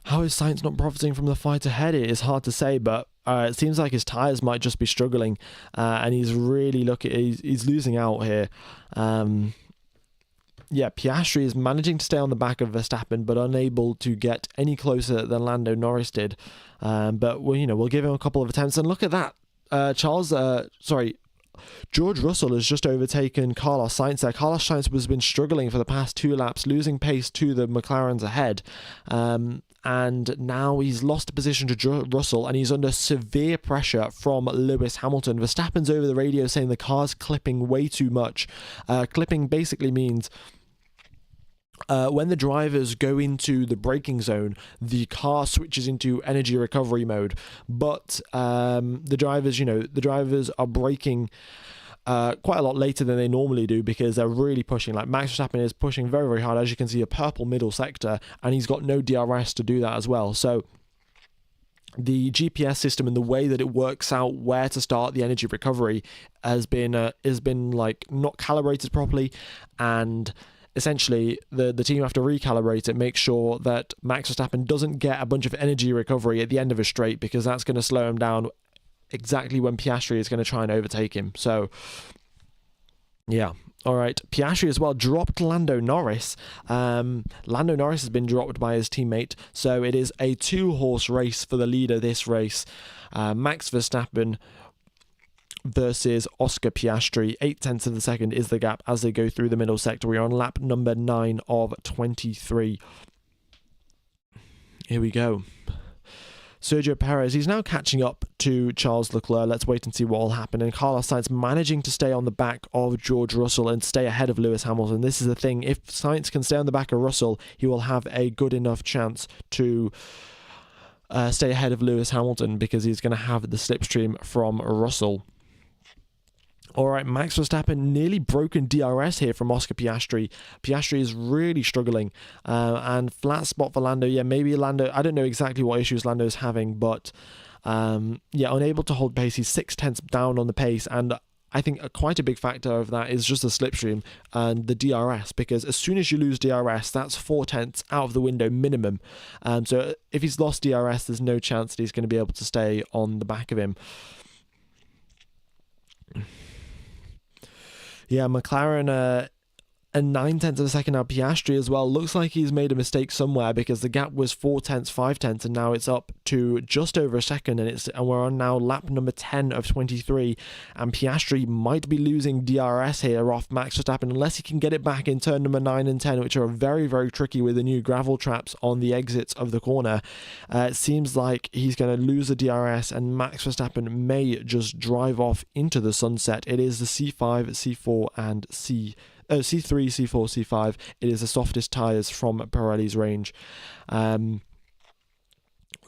How is Sainz not profiting from the fight ahead? It is hard to say, but it seems like his tyres might just be struggling, and he's really he's losing out here. Piastri is managing to stay on the back of Verstappen, but unable to get any closer than Lando Norris did. But we'll give him a couple of attempts, and look at that. George Russell has just overtaken Carlos Sainz there. Carlos Sainz has been struggling for the past 2 laps, losing pace to the McLarens ahead. And now he's lost a position to Russell, and he's under severe pressure from Lewis Hamilton. Verstappen's over the radio saying the car's clipping way too much. Clipping basically means when the drivers go into the braking zone, the car switches into energy recovery mode. But the drivers are braking quite a lot later than they normally do, because they're really pushing. Like Max Verstappen is pushing very, very hard, as you can see, a purple middle sector, and he's got no DRS to do that as well. So the GPS system and the way that it works out where to start the energy recovery has been like not calibrated properly, and essentially the team have to recalibrate it, make sure that Max Verstappen doesn't get a bunch of energy recovery at the end of a straight, because that's going to slow him down exactly when Piastri is going to try and overtake him. So yeah. All right, Piastri as well dropped Lando Norris. Lando Norris has been dropped by his teammate, so it is a 2-horse race for the leader this race. Max Verstappen versus Oscar Piastri. 0.8 of a second is the gap as they go through the middle sector. We are on lap number 9 of 23. Here we go. Sergio Perez, he's now catching up to Charles Leclerc. Let's wait and see what will happen. And Carlos Sainz managing to stay on the back of George Russell and stay ahead of Lewis Hamilton. This is the thing. If Sainz can stay on the back of Russell, he will have a good enough chance to stay ahead of Lewis Hamilton, because he's going to have the slipstream from Russell. All right, Max Verstappen nearly broken DRS here from Oscar Piastri. Piastri is really struggling, and flat spot for Lando. Yeah, maybe Lando, I don't know exactly what issues Lando's having, but unable to hold pace. He's 0.6 down on the pace, and I think quite a big factor of that is just the slipstream and the DRS, because as soon as you lose DRS, that's 0.4 out of the window minimum. So if he's lost DRS, there's no chance that he's going to be able to stay on the back of him. Yeah, McLaren a 0.9 of a second now. Piastri as well. Looks like he's made a mistake somewhere, because the gap was 0.4, 0.5, and now it's up to just over a second, and we're on now lap number 10 of 23, and Piastri might be losing DRS here off Max Verstappen unless he can get it back in turn number 9 and 10, which are very, very tricky with the new gravel traps on the exits of the corner. It seems like he's going to lose the DRS, and Max Verstappen may just drive off into the sunset. It is the C5, C4, and C3, C4, C5. It is the softest tyres from Pirelli's range.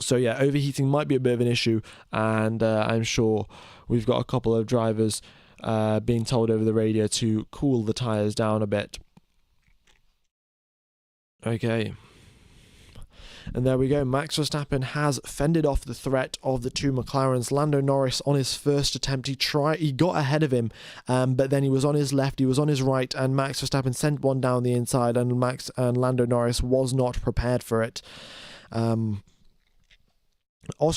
So yeah, overheating might be a bit of an issue, and I'm sure we've got a couple of drivers being told over the radio to cool the tyres down a bit. Okay. And there we go. Max Verstappen has fended off the threat of the two McLarens. Lando Norris on his first attempt, he got ahead of him, but then he was on his left, he was on his right, and Max Verstappen sent one down the inside, and Lando Norris was not prepared for it. Oscar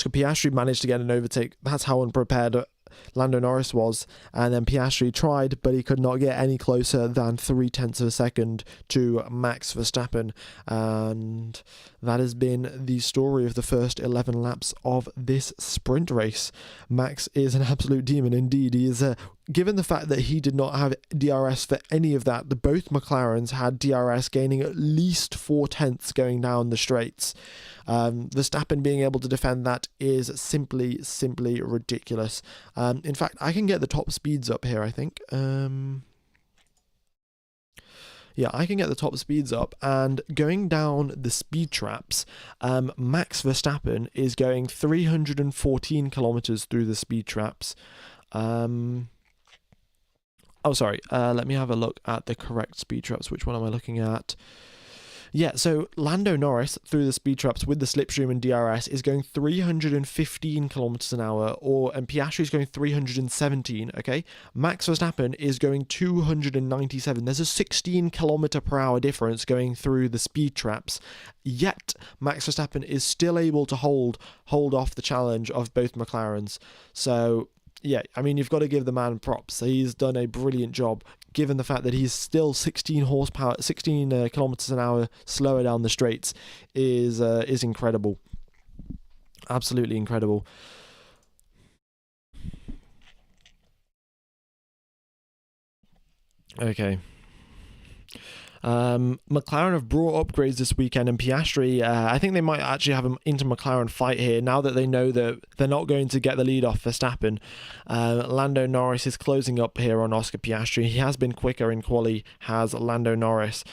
Piastri managed to get an overtake. That's how unprepared Lando Norris was, and then Piastri tried, but he could not get any closer than 0.3 of a second to Max Verstappen, and that has been the story of the first 11 laps of this sprint race. Max is an absolute demon indeed. He is given the fact that he did not have DRS for any of that, both McLarens had DRS, gaining at least 0.4 going down the straights. Verstappen being able to defend that is simply ridiculous. In fact, I can get the top speeds up here, I think. Yeah, I can get the top speeds up, and going down the speed traps, Max Verstappen is going 314 kilometers through the speed traps. Oh, sorry, let me have a look at the correct speed traps. Which one am I looking at? Yeah, so Lando Norris through the speed traps with the slipstream and DRS is going 315 kilometers an hour, and Piastri is going 317, okay? Max Verstappen is going 297. There's a 16 kilometer per hour difference going through the speed traps, yet Max Verstappen is still able to hold off the challenge of both McLarens. So yeah, I mean, you've got to give the man props. He's done a brilliant job, given the fact that he's still 16 kilometers an hour slower down the straights is incredible. Absolutely incredible. Okay. McLaren have brought upgrades this weekend, and Piastri, I think they might actually have an inter-McLaren fight here now that they know that they're not going to get the lead off Verstappen. Lando Norris is closing up here on Oscar Piastri. He has been quicker in quali, has Lando Norris.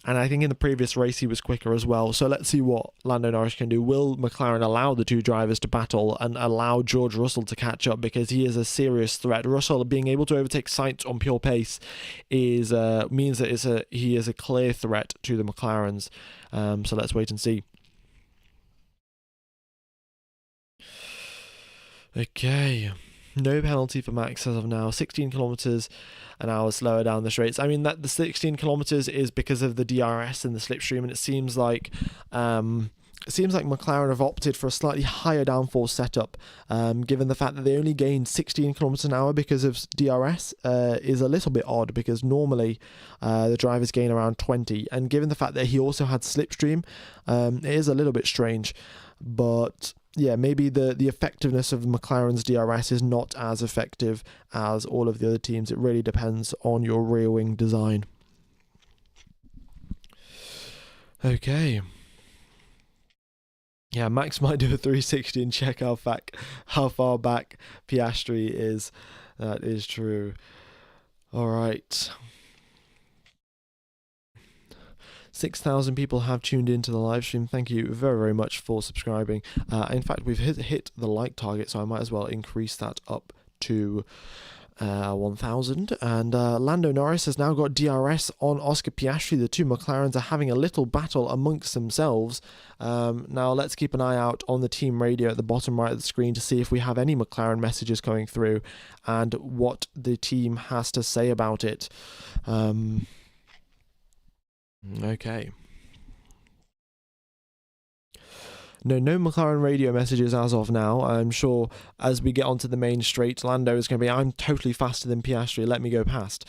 And I think in the previous race he was quicker as well. So let's see what Lando Norris can do. Will McLaren allow the two drivers to battle and allow George Russell to catch up, because he is a serious threat. Russell being able to overtake Sainz on pure pace means that he is a clear threat to the McLarens. So let's wait and see. Okay. No penalty for Max as of now. 16 kilometers an hour slower down the straights. I mean, that the 16 kilometers is because of the DRS and the slipstream, and it seems like McLaren have opted for a slightly higher downforce setup, given the fact that they only gained 16 kilometers an hour because of DRS. Is a little bit odd, because normally the drivers gain around 20, and given the fact that he also had slipstream, it is a little bit strange. But yeah, maybe the effectiveness of McLaren's DRS is not as effective as all of the other teams. It really depends on your rear wing design. Okay. Yeah, Max might do a 360 and check how far back Piastri is. That is true. All right. 6,000 people have tuned into the live stream. Thank you very, very much for subscribing. In fact, we've hit the like target, so I might as well increase that up to 1,000. And Lando Norris has now got DRS on Oscar Piastri. The two McLarens are having a little battle amongst themselves. Now let's keep an eye out on the team radio at the bottom right of the screen to see if we have any McLaren messages coming through and what the team has to say about it. Okay. No McLaren radio messages as of now. I'm sure as we get onto the main straight, Lando is going to be, I'm totally faster than Piastri, let me go past.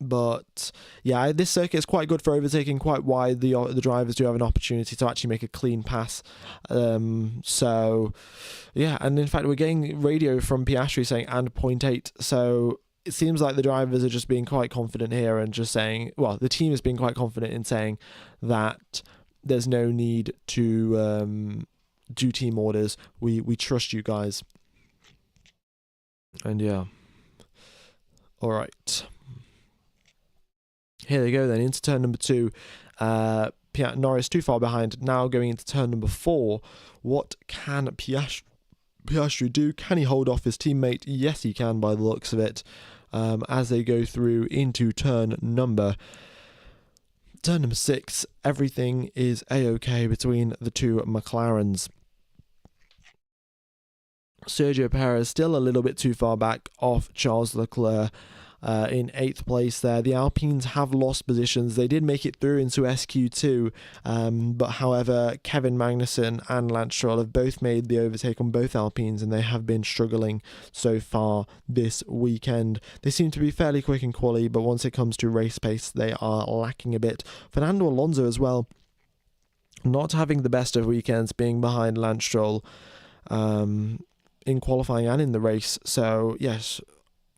But yeah, this circuit is quite good for overtaking quite wide. The drivers do have an opportunity to actually make a clean pass. So yeah, and in fact we're getting radio from Piastri saying and 0.8. So it seems like the drivers are just being quite confident here and just saying, well, the team is being quite confident in saying that there's no need to do team orders. We trust you guys. And yeah. All right. Here they go then, into turn number 2. Norris too far behind. Now going into turn number 4. What can Piastri do? Can he hold off his teammate? Yes, he can by the looks of it. As they go through into turn number turn number 6, everything is a-okay between the two McLarens. Sergio Perez still a little bit too far back off Charles Leclerc in 8th place there. The Alpines have lost positions. They did make it through into SQ2, but however, Kevin Magnussen and Lance Stroll have both made the overtake on both Alpines, and they have been struggling so far this weekend. They seem to be fairly quick in quali, but once it comes to race pace, they are lacking a bit. Fernando Alonso as well, not having the best of weekends, being behind Lance Stroll in qualifying and in the race. So yes,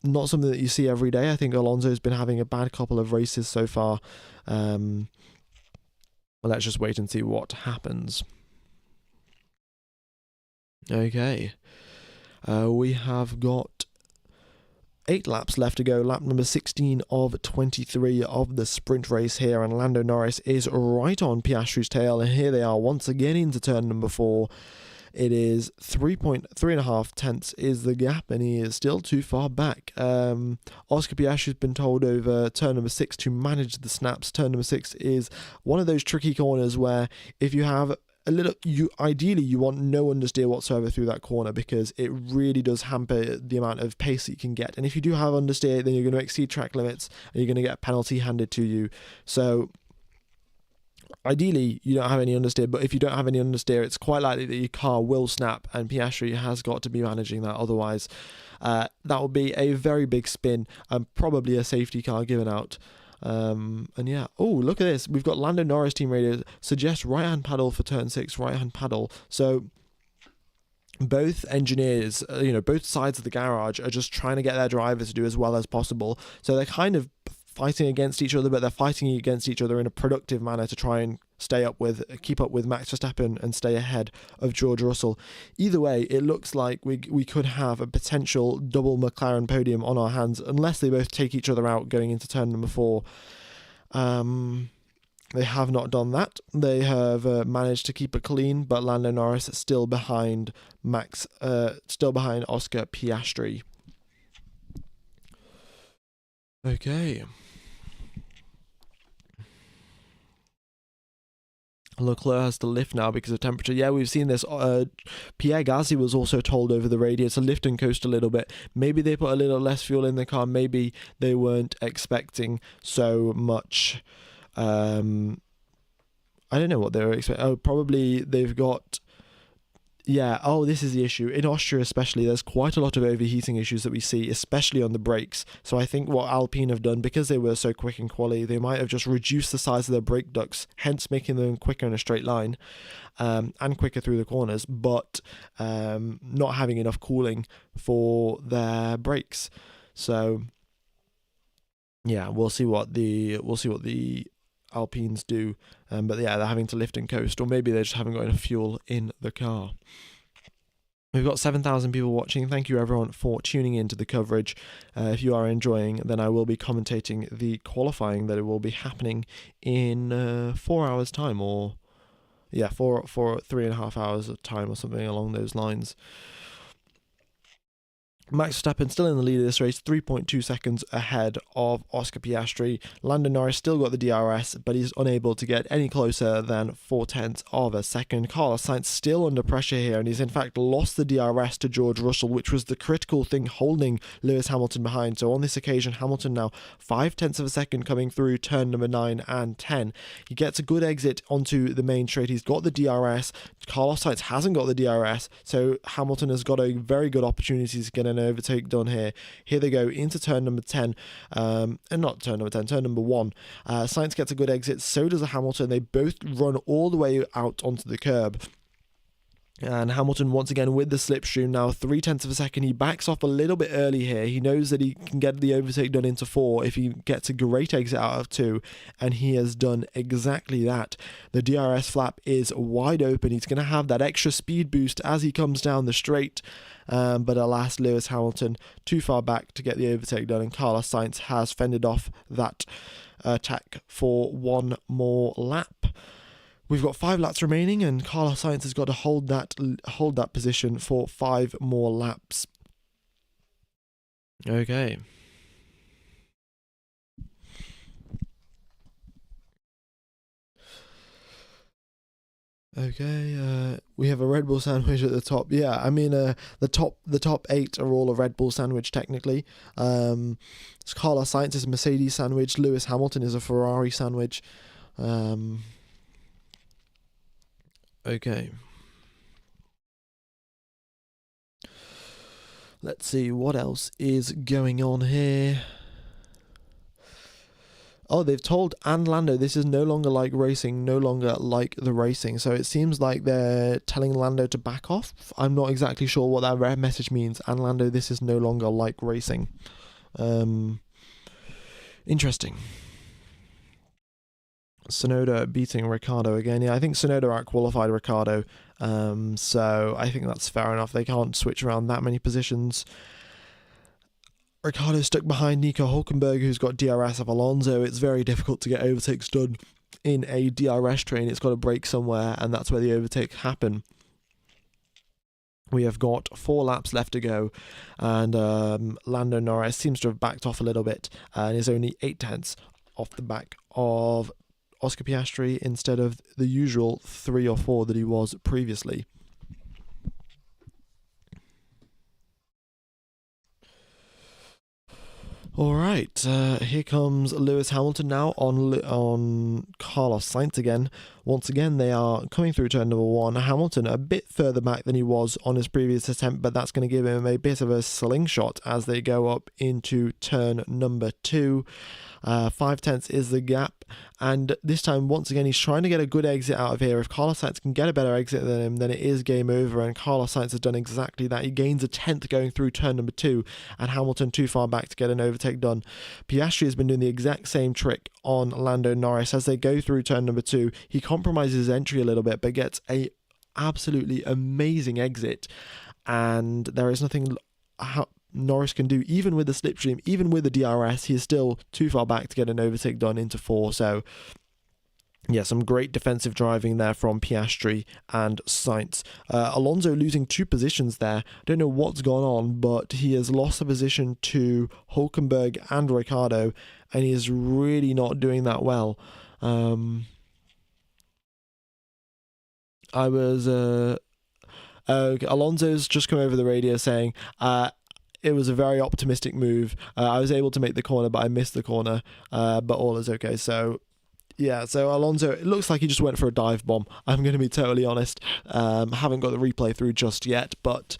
not something that you see every day. I think Alonso's been having a bad couple of races so far. Let's just wait and see what happens. Okay, we have got 8 laps left to go. Lap number 16 of 23 of the sprint race here, and Lando Norris is right on Piastri's tail, and here they are once again into turn number 4. It is 3.5 tenths is the gap, and he is still too far back. Oscar Piastri's been told over turn number 6 to manage the snaps. Turn number 6 is one of those tricky corners where if you have ideally you want no understeer whatsoever through that corner, because it really does hamper the amount of pace that you can get. And if you do have understeer, then you're going to exceed track limits and you're going to get a penalty handed to you. So ideally, you don't have any understeer, but if you don't have any understeer, it's quite likely that your car will snap, and Piastri has got to be managing that. Otherwise, that will be a very big spin and probably a safety car given out. And yeah, oh, look at this. We've got Lando Norris team radio suggest right-hand paddle for turn 6, right-hand paddle. So both engineers, both sides of the garage are just trying to get their drivers to do as well as possible. So they're kind of fighting against each other, but they're fighting against each other in a productive manner to try and keep up with Max Verstappen and stay ahead of George Russell. Either way, it looks like we could have a potential double McLaren podium on our hands, unless they both take each other out going into turn number 4. They have not done that. They have managed to keep it clean, but Lando Norris still behind Oscar Piastri. Okay. Leclerc has to lift now because of temperature. Yeah, we've seen this. Pierre Gasly was also told over the radio to lift and coast a little bit. Maybe they put a little less fuel in the car. Maybe they weren't expecting so much. I don't know what they were expecting. Oh, probably they've got... Yeah, this is the issue. In Austria especially, there's quite a lot of overheating issues that we see, especially on the brakes. So I think what Alpine have done, because they were so quick in quali, they might have just reduced the size of their brake ducts, hence making them quicker in a straight line, and quicker through the corners, but not having enough cooling for their brakes. So yeah, we'll see what the Alpines do, but yeah, they're having to lift and coast, or maybe they just haven't got enough fuel in the car. We've got 7,000 people watching. Thank you everyone for tuning in to the coverage. If you are enjoying, then I will be commentating the qualifying that it will be happening in 4 hours time, or yeah, for 3.5 hours of time or something along those lines. Max Verstappen still in the lead of this race, 3.2 seconds ahead of Oscar Piastri. Lando Norris still got the DRS, but he's unable to get any closer than 0.4 of a second. Carlos Sainz still under pressure here, and he's in fact lost the DRS to George Russell, which was the critical thing holding Lewis Hamilton behind. So on this occasion, Hamilton now 0.5 of a second coming through turn number 9 and 10. He gets a good exit onto the main straight. He's got the DRS. Carlos Sainz hasn't got the DRS, so Hamilton has got a very good opportunity to get an overtake done here. Here they go into turn number 10, and not turn number 10, turn number 1. Sainz gets a good exit, so does Hamilton. They both run all the way out onto the curb. And Hamilton once again with the slipstream now, 0.3 of a second. He backs off a little bit early here. He knows that he can get the overtake done into 4 if he gets a great exit out of 2, and he has done exactly that. The DRS flap is wide open. He's going to have that extra speed boost as he comes down the straight, but alas, Lewis Hamilton too far back to get the overtake done, and Carlos Sainz has fended off that attack for one more lap. We've got 5 laps remaining, and Carlos Sainz has got to hold that position for 5 more laps. Okay. Okay, we have a Red Bull sandwich at the top. Yeah, I mean, the top 8 are all a Red Bull sandwich technically. Carlos Sainz is a Mercedes sandwich. Lewis Hamilton is a Ferrari sandwich. Okay. Let's see what else is going on here. Oh, they've told Lando this is no longer like racing, no longer like the racing. So it seems like they're telling Lando to back off. I'm not exactly sure what that message means. Lando, this is no longer like racing. Interesting. Tsunoda beating Ricciardo again. Yeah, I think Tsunoda out-qualified Ricciardo. So I think that's fair enough. They can't switch around that many positions. Ricciardo stuck behind Nico Hülkenberg, who's got DRS of Alonso. It's very difficult to get overtakes done in a DRS train. It's got to break somewhere, and that's where the overtakes happen. We have got 4 laps left to go, and Lando Norris seems to have backed off a little bit, and is only 8 tenths off the back of Oscar Piastri instead of the usual 3 or 4 that he was previously. All right, here comes Lewis Hamilton now on Carlos Sainz again. Once again, they are coming through turn number 1. Hamilton a bit further back than he was on his previous attempt, but that's going to give him a bit of a slingshot as they go up into turn number 2. 5 tenths is the gap, and this time once again he's trying to get a good exit out of here. If Carlos Sainz can get a better exit than him, then it is game over, and Carlos Sainz has done exactly that. He gains a tenth going through turn number 2, and Hamilton too far back to get an overtake done. Piastri has been doing the exact same trick on Lando Norris as they go through turn number 2. He compromises his entry a little bit, but gets a absolutely amazing exit, and there is nothing Norris can do, even with the slipstream, even with the DRS. He is still too far back to get an overtake done into 4. So yeah, some great defensive driving there from Piastri and Sainz. Alonso losing 2 positions there. Don't know what's gone on, but he has lost a position to Hülkenberg and Ricciardo, and he is really not doing that well. Alonso's just come over the radio saying, it was a very optimistic move. I was able to make the corner, but I missed the corner. But all is okay. So, yeah. So Alonso, it looks like he just went for a dive bomb. I'm going to be totally honest. Haven't got the replay through just yet, but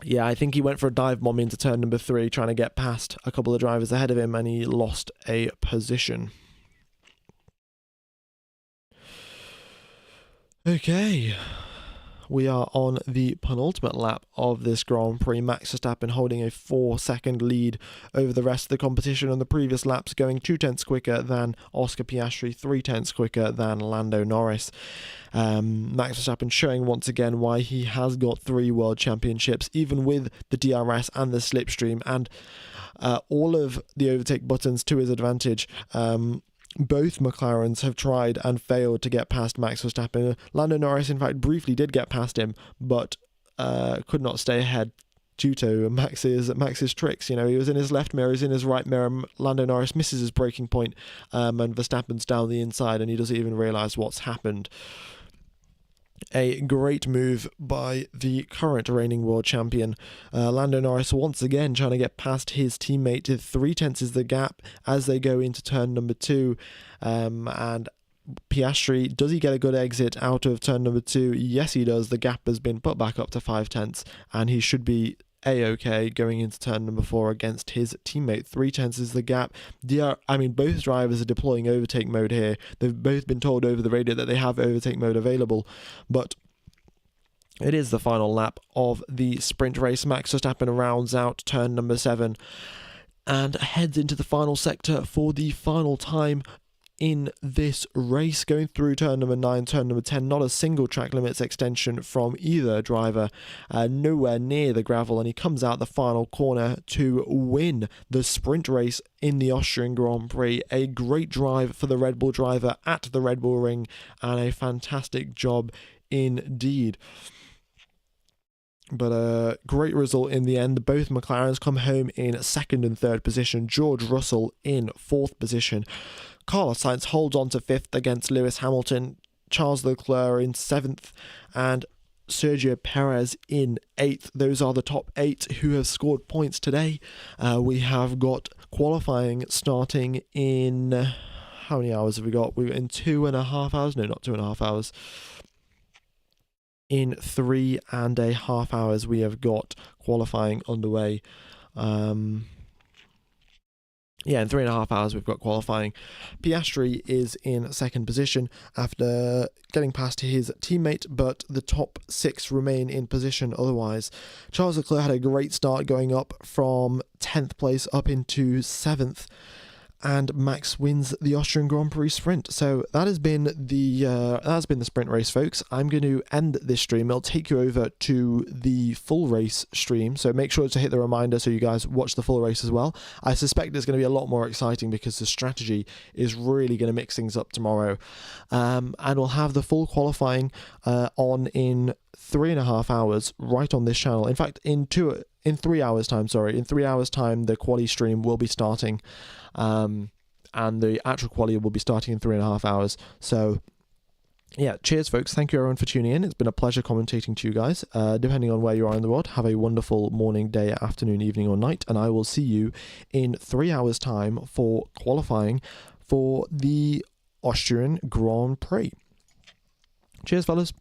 yeah, I think he went for a dive bomb into turn number 3, trying to get past a couple of drivers ahead of him, and he lost a position. Okay. We are on the penultimate lap of this Grand Prix. Max Verstappen holding a 4-second lead over the rest of the competition on the previous laps, going 2 tenths quicker than Oscar Piastri, 3 tenths quicker than Lando Norris. Max Verstappen showing once again why he has got 3 world championships, even with the DRS and the slipstream, and all of the overtake buttons to his advantage. Both McLarens have tried and failed to get past Max Verstappen. Lando Norris, in fact, briefly did get past him, but could not stay ahead due to Max's tricks. You know, he was in his left mirror, he's in his right mirror. Lando Norris misses his braking point, and Verstappen's down the inside, and he doesn't even realise what's happened. A great move by the current reigning world champion. Lando Norris once again trying to get past his teammate. 3 tenths is the gap as they go into turn number 2. And Piastri, does he get a good exit out of turn number 2? Yes, he does. The gap has been put back up to 5 tenths, and he should be A-OK going into turn number 4 against his teammate. 3 tenths is the gap. Both drivers are deploying overtake mode here. They've both been told over the radio that they have overtake mode available, but it is the final lap of the sprint race. Max Verstappen rounds out turn number 7 and heads into the final sector for the final time in this race, going through turn number 9, turn number 10. Not a single track limits extension from either driver, nowhere near the gravel, and he comes out the final corner to win the sprint race in the Austrian Grand Prix. A great drive for the Red Bull driver at the Red Bull Ring, and a fantastic job indeed. But a great result in the end. Both McLarens come home in 2nd and 3rd position. George Russell in 4th position. Carlos Sainz holds on to 5th against Lewis Hamilton. Charles Leclerc in 7th, and Sergio Perez in 8th. Those are the top 8 who have scored points today. We have got qualifying starting in... How many hours have we got? We're in 2.5 hours. No, not 2.5 hours. In 3.5 hours, we have got qualifying underway. In 3.5 hours, we've got qualifying. Piastri is in 2nd position after getting past his teammate, but the top 6 remain in position otherwise. Charles Leclerc had a great start, going up from 10th place up into 7th. And Max wins the Austrian Grand Prix sprint. So that has been the sprint race, folks. I'm going to end this stream. I'll take you over to the full race stream. So make sure to hit the reminder so you guys watch the full race as well. I suspect it's going to be a lot more exciting because the strategy is really going to mix things up tomorrow. And we'll have the full qualifying on in 3.5 hours right on this channel. In fact, in 3 hours time, the quali stream will be starting, and the actual quali will be starting in 3.5 hours. So yeah, cheers folks, thank you everyone for tuning in. It's been a pleasure commentating to you guys. Depending on where you are in the world, have a wonderful morning, day, afternoon, evening or night, and I will see you in 3 hours time for qualifying for the Austrian Grand Prix. Cheers fellas.